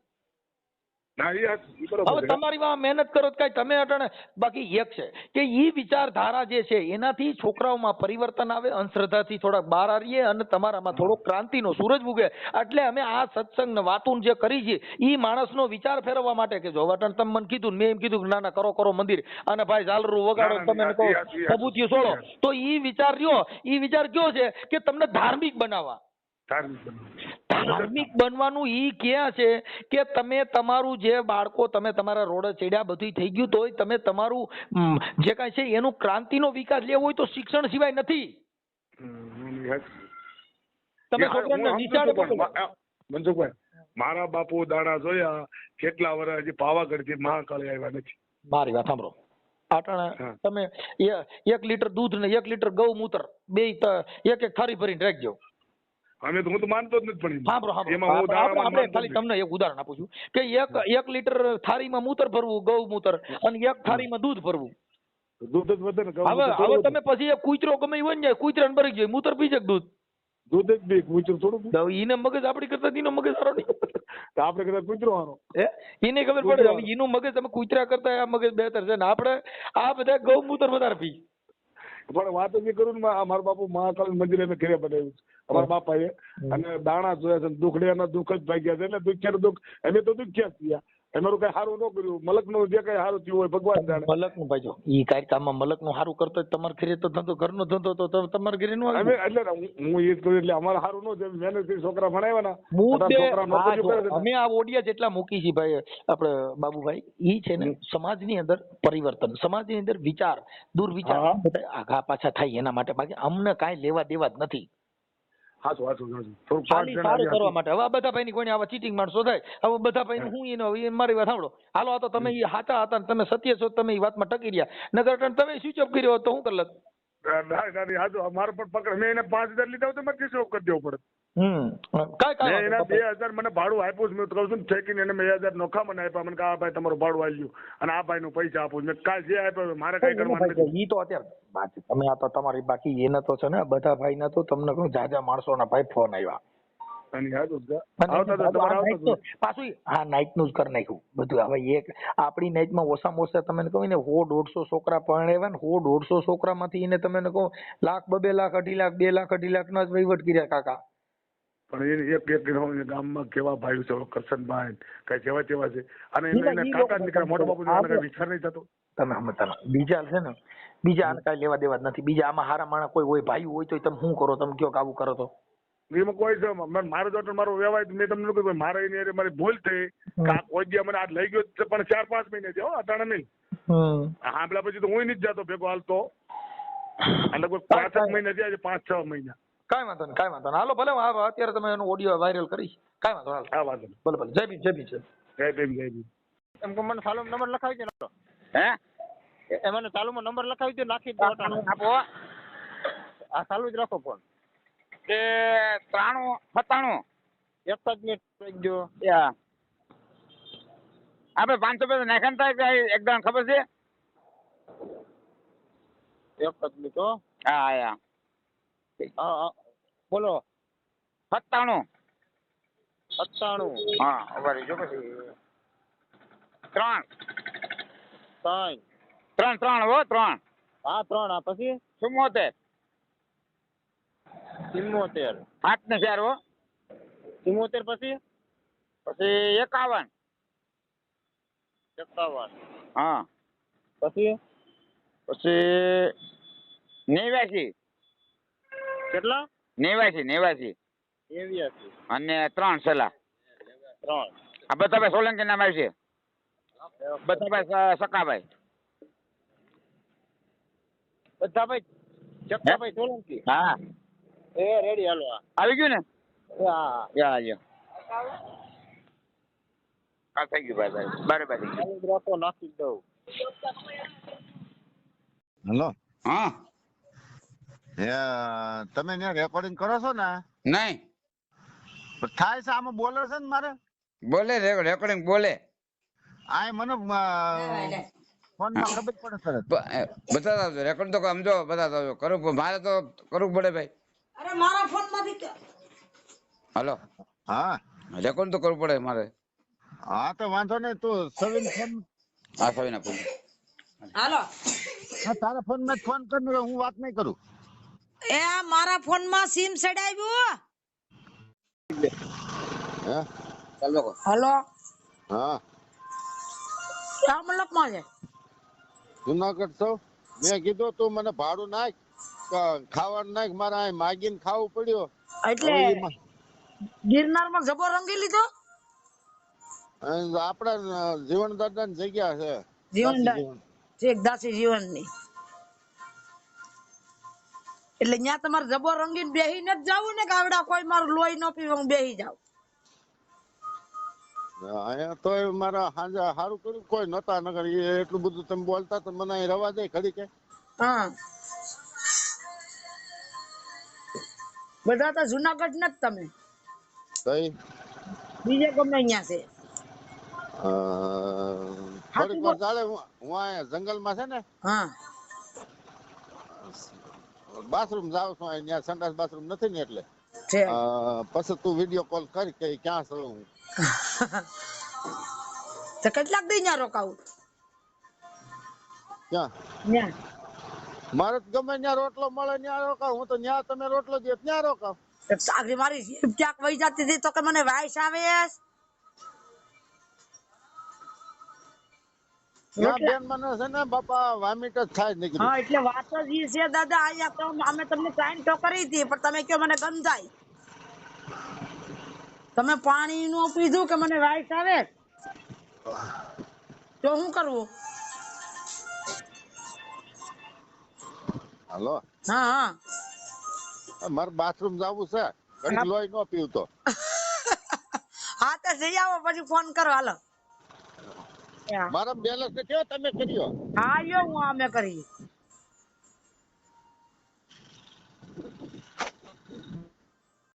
A: હવે તમારી માં મહેનત કરો કઈ તમે અટાણે. બાકી એક છે કે ઈ વિચારધારા જે છે એનાથી છોકરાઓમાં પરિવર્તન આવે, અંધશ્રદ્ધાથી થોડાક બહાર આવીએ અને તમારામાં થોડો ક્રાંતિનો સૂરજ ઉગે. એટલે અમે આ સત્સંગ ને વાતું જે કરી છે ઈ માણસનો વિચાર ફેરવવા માટે કે જો અટાણે તમે મને કીધું, મેં એમ કીધું કે ના ના કરો મંદિર અને ભાઈ ઝાલરું વગાડો, તમે કહો સબૂતીઓ છોડો, તો ઈ વિચાર રહ્યો, ઈ વિચાર કયો છે કે તમને ધાર્મિક બનાવવા. ધાર્મિક બનવાનું ઈ ક્યાં છે કે તમે તમારું જે બાળકો, તમે તમારા રોડ ચડ્યા બધું થઈ ગયું તોય તમે તમારું જે કાંઈ છે એનું ક્રાંતિનો વિકાસ લેવો હોય તો શિક્ષણ સિવાય નથી. તમે છોકરાને નિશાળ
B: મનસુખભાઈ, મારા બાપુ દાણા જોયા કેટલા વર્ષ હજી પાવાગઢ થી મહાકાળી આવ્યા નથી.
A: મારી વાત સાંભળો, આટાણે તમે 1 લીટર દૂધ ને 1 લીટર ગૌમૂત્ર બે એક થાળી ભરીને રાખજો.
B: અમે તો હું તો માનતો જ નથી, પણ
A: આપણે ખાલી તમને એક ઉદાહરણ આપું છું કે 1 લીટર થાળીમાં મૂત્ર ભરવું, ગૌમૂત્ર, અને 1 થાળીમાં દૂધ ભરવું.
B: દૂધ જ વધે ને.
A: હવે તમે પછી એક કૂતરો ગમે હોય ને, કૂતરાને ભરી જાય, મૂત્ર પી જાય દૂધ.
B: દૂધ જ બી કૂતરું થોડું.
A: એને મગજ આપડી કરતા એનો મગજ સારો નહીં.
B: આપડે કરતા કૂતરો હારો.
A: એને ખબર પડે એનું મગજ તમે કૂતરા કરતા આ મગજ બેહતર છે ને. આપણે આ બધા ગૌમૂત્ર વધારે પી.
B: પણ વાત જ કરું ને, મારા બાપુ મહાકાળ મંદિર અમે ઘરે બનાવ્યું છે અમારા બાપાએ, અને દાણા જોયા છે, દુખડિયાના દુઃખ જ ભાગ્યા છે. એટલે દુખ્યા દુઃખ અમે તો દુખ્યા જ થયા. અમારું કઈ સારું ન કર્યું. મલક નું જે કઈ સારું થયું હોય ભગવાન જાણે.
A: મલક નું ભાઈ જો ઈ કઈ કામમાં મલક નું સારું કરતો હોય, તમારા ઘરે તો ધંધો, ઘરનો ધંધો તો તમારા ઘરે નો આવે.
B: એટલે હું એ જ કહું, એટલે અમારે સારું ન થયું. મહેનત થી છોકરા ભણાવ્યા
A: ને. અમે આ ઓડિયા જેટલા મૂકી છે ભાઈ આપડે બાબુભાઈ, ઈ છે ને સમાજની અંદર પરિવર્તન, સમાજની અંદર વિચાર, દુર્વિચાર બધા આગા પાછા થાય એના માટે. બાકી અમને કાંઈ લેવા દેવા જ નથી. સારું કરવા માટે. હવે બધા ભાઈ ની કોઈ આવા ચીટિંગ માણસો થાય. હવે બધા ભાઈ હું એને મારી વાત સાંભળો, હાલો આ તો તમે એ સાચા હતા, તમે સત્ય છો, તમે એ વાતમાં ટકી રહ્યા. નગર તમે સ્વિચ ઓફ કર્યો તો શું કરલત?
B: મારે પણ પકડ, મેં એને 5,000 લીધા હોય તો મારે સ્વિચ ઓફ કરી દેવો પડે.
A: કાંઈ
B: એના 2,000 મને ભાડું આપ્યું છે. મેં કહું છું ઠેકીને એને 2,000 નોખા મને આપ્યા. મને આ ભાઈ તમારું ભાડું આવી ગયું અને આ ભાઈ નું પૈસા આપું. મેં કાલ જે આપ્યો મારે કઈ કરવાનું નથી.
A: ઈ તો અત્યારે તમે આ તો તમારી બાકી એને તો છે ને બધા ભાઈ ના તો તમને કહું જાજા માણસો ના ભાઈ ફોન આવ્યા. પાછું હા નાઈટ નું જ કરી નાખ્યું બધું. હવે એક આપણી નાઈટ માં ઓછામાં ઓછા તમે કહો ને 100-150 છોકરા પરણ્યા ને, 100-150 છોકરા માંથી એને તમે કહો 1 લાખ, 2 લાખ, 2.5 લાખ, 2 લાખ, 2.5 લાખ ના જ વહીવટ કર્યા કાકા.
B: પણ એક ગામમાં કેવા ભાઈ છે, કરશનભાઈ કઈ જેવા તેવા છે, અને એને કાકા દીકરા મોટા બાપુ વિચાર નહીં થતો.
A: તમે સમજતા બીજા છે ને, બીજા આને કઈ લેવા દેવા જ નથી. બીજા આમાં હારા માણસ કોઈ હોય, ભાઈ હોય તો તમે શું કરો? તમે કયો આવું કરો તો
B: એમાં કોઈ છે. મારો daughter મારો વ્યવહાર મેં તમને કહ્યું મારે એની મારી ભૂલ થઈ. કોઈ દી મને આ લઈ ગયો પણ 4-5 મહિને થયો, અટાણે નહીં. સાંભળ્યા પછી તો હું નથી જતો ભેગો હાલતો. એટલે કોઈ 5-6 મહિને થયા છે, 5-6 મહિના.
A: કાંઈ વાંધો નહીં, કાંઈ વાંધો નહીં. હાલો ભલે અત્યારે તમે એનો ઓડિયો વાયરલ કરીશ. કાંઈ વાંધો નહીં.
B: હા વાંધો નહીં.
A: ભલે જય ભીમ, જય ભીમ,
B: જય ભીમ, જય ભીમ.
C: એમ કે મને ચાલુ નંબર લખાવી દો.
E: હે
C: મને ચાલુમાં નંબર લખાવી દો, નાખી દો.
E: આપો.
C: આ ચાલુ જ રાખો ફોન.
E: કે 93-97
C: એક જ મિનિટ જો.
E: આપણે 500 રૂપિયા નાખાન થાય કે એકદમ ખબર છે?
C: એક જ મિનિટ હો.
E: હા
C: બોલો.
E: 97. હા ઉભા જો પછી 3 હો 3.
C: હા 3. આ પછી
E: 74. 8 ને 4 હો.
C: 74 પછી
E: 51. હા
C: પછી
E: 89.
C: કેટલા?
E: 89.
D: અને 3 સલા. આ બધાભાઈ સોલંકી નામ આવી છે. બધાભાઈ સકાભાઈ.
F: જગતાભાઈ સોલંકી.
D: હા
F: એ રેડી હાલો.
D: આવી ગયું ને?
F: હા
D: યા કાલ થઈ ગયું ભાઈ બરાબર થઈ ગયું.
F: રાખો નાખી દઉં.
G: હેલો.
D: હા
G: તમે ત્યાં રેકોર્ડિંગ કરો છો ને?
D: નહીં
G: થાય છે આમાં બોલે છે ને મારે
D: બોલે રેકોર્ડિંગ બોલે.
G: આ મને ફોનમાં ખબર પડે સર.
D: બતાતા આવજો રેકોર્ડ તો સમજો બતાતા આવજો. કરવું મારે તો કરવું પડે ભાઈ.
H: અરે મારા ફોન માંથી
D: હાલો
G: હા
D: રેકોર્ડ તો કરવું પડે મારે.
G: હા તો વાંધો નહીં. તું સવિન ફોન
D: હા સવિના ફોન.
H: હાલો
G: હા તારા ફોન માં ફોન કર હું વાત નહીં કરું.
H: એ મારા ફોન માં સિમ સડાવ્યું.
G: હે
D: ચાલો
H: હાલો
G: હા
H: ક્યાં મતલબ માં છે?
G: જુનાગઢ છો. મેં કીધું તું મને ભાડું નાખ ખાવાનું નાખ. મારે અહીં માગીને ખાવું પડ્યું.
H: એટલે ગિરનાર માં જબો રંગી લીધો.
G: આપડા જીવન દાદા ની જગ્યા છે.
H: જીવન દાસી જીવન ની. એટલે ત્યાં તમારે જબો રંગીને બેહી ન જવું ને ગાવડા કોઈ મારું લોહી ન પીવે હું બેહી જાવ.
G: અહીંયા તો મારા હાજે સારું કર્યું કોઈ નતા નગર એટલું બધું તમે બોલતા તો મને અહીં રવા દે ખડી કે.
H: હા બધા તો જુનાગઢ ન જ તમે
G: કઈ
H: બીજે ગમે અહીંયા છે.
G: થોડીક વાર ચાલે. હું અહીંયા જંગલમાં છે ને
H: હા
G: બાથરૂમ જાઉં છું. અહીંયા સંડાસ બાથરૂમ નથી ને એટલે
H: છે.
G: પછી તું વિડીયો કોલ કરી કે ક્યાં છું હું.
H: તો કેટલાક દી ત્યાં રોકાવું?
G: ક્યાં
H: ત્યાં
G: મારે તો ગમે ત્યાં રોટલો મળે ત્યાં રોકાવ. હું તો ત્યાં તમે રોટલો દે ત્યાં રોકાવ.
H: આગળ મારી જીભ ક્યાંક વહી જતી હતી તો કે મને વાઈસ આવે.
G: ત્યાં બેન મને છે ને બાપા વામિટ જ થાય નીકળી.
H: હા એટલે વાત જ ઈ છે દાદા. અહીંયા તો અમે તમને સાઈન તો કરી હતી પણ તમે કયો મને ગંધાય. તમે પાણી નું પીધું કે મને વાઈસ આવે તો શું કરવું?
G: હાલો
H: હા હા
G: મારે બાથરૂમ જવું છે. ઘડીક લોહી ન પીવું તો.
H: હા તો જઈ આવો પછી ફોન કરો. હાલો
G: મારા બેલેન્સ થયો તમે કર્યો.
H: હા યો હું અમે કરી.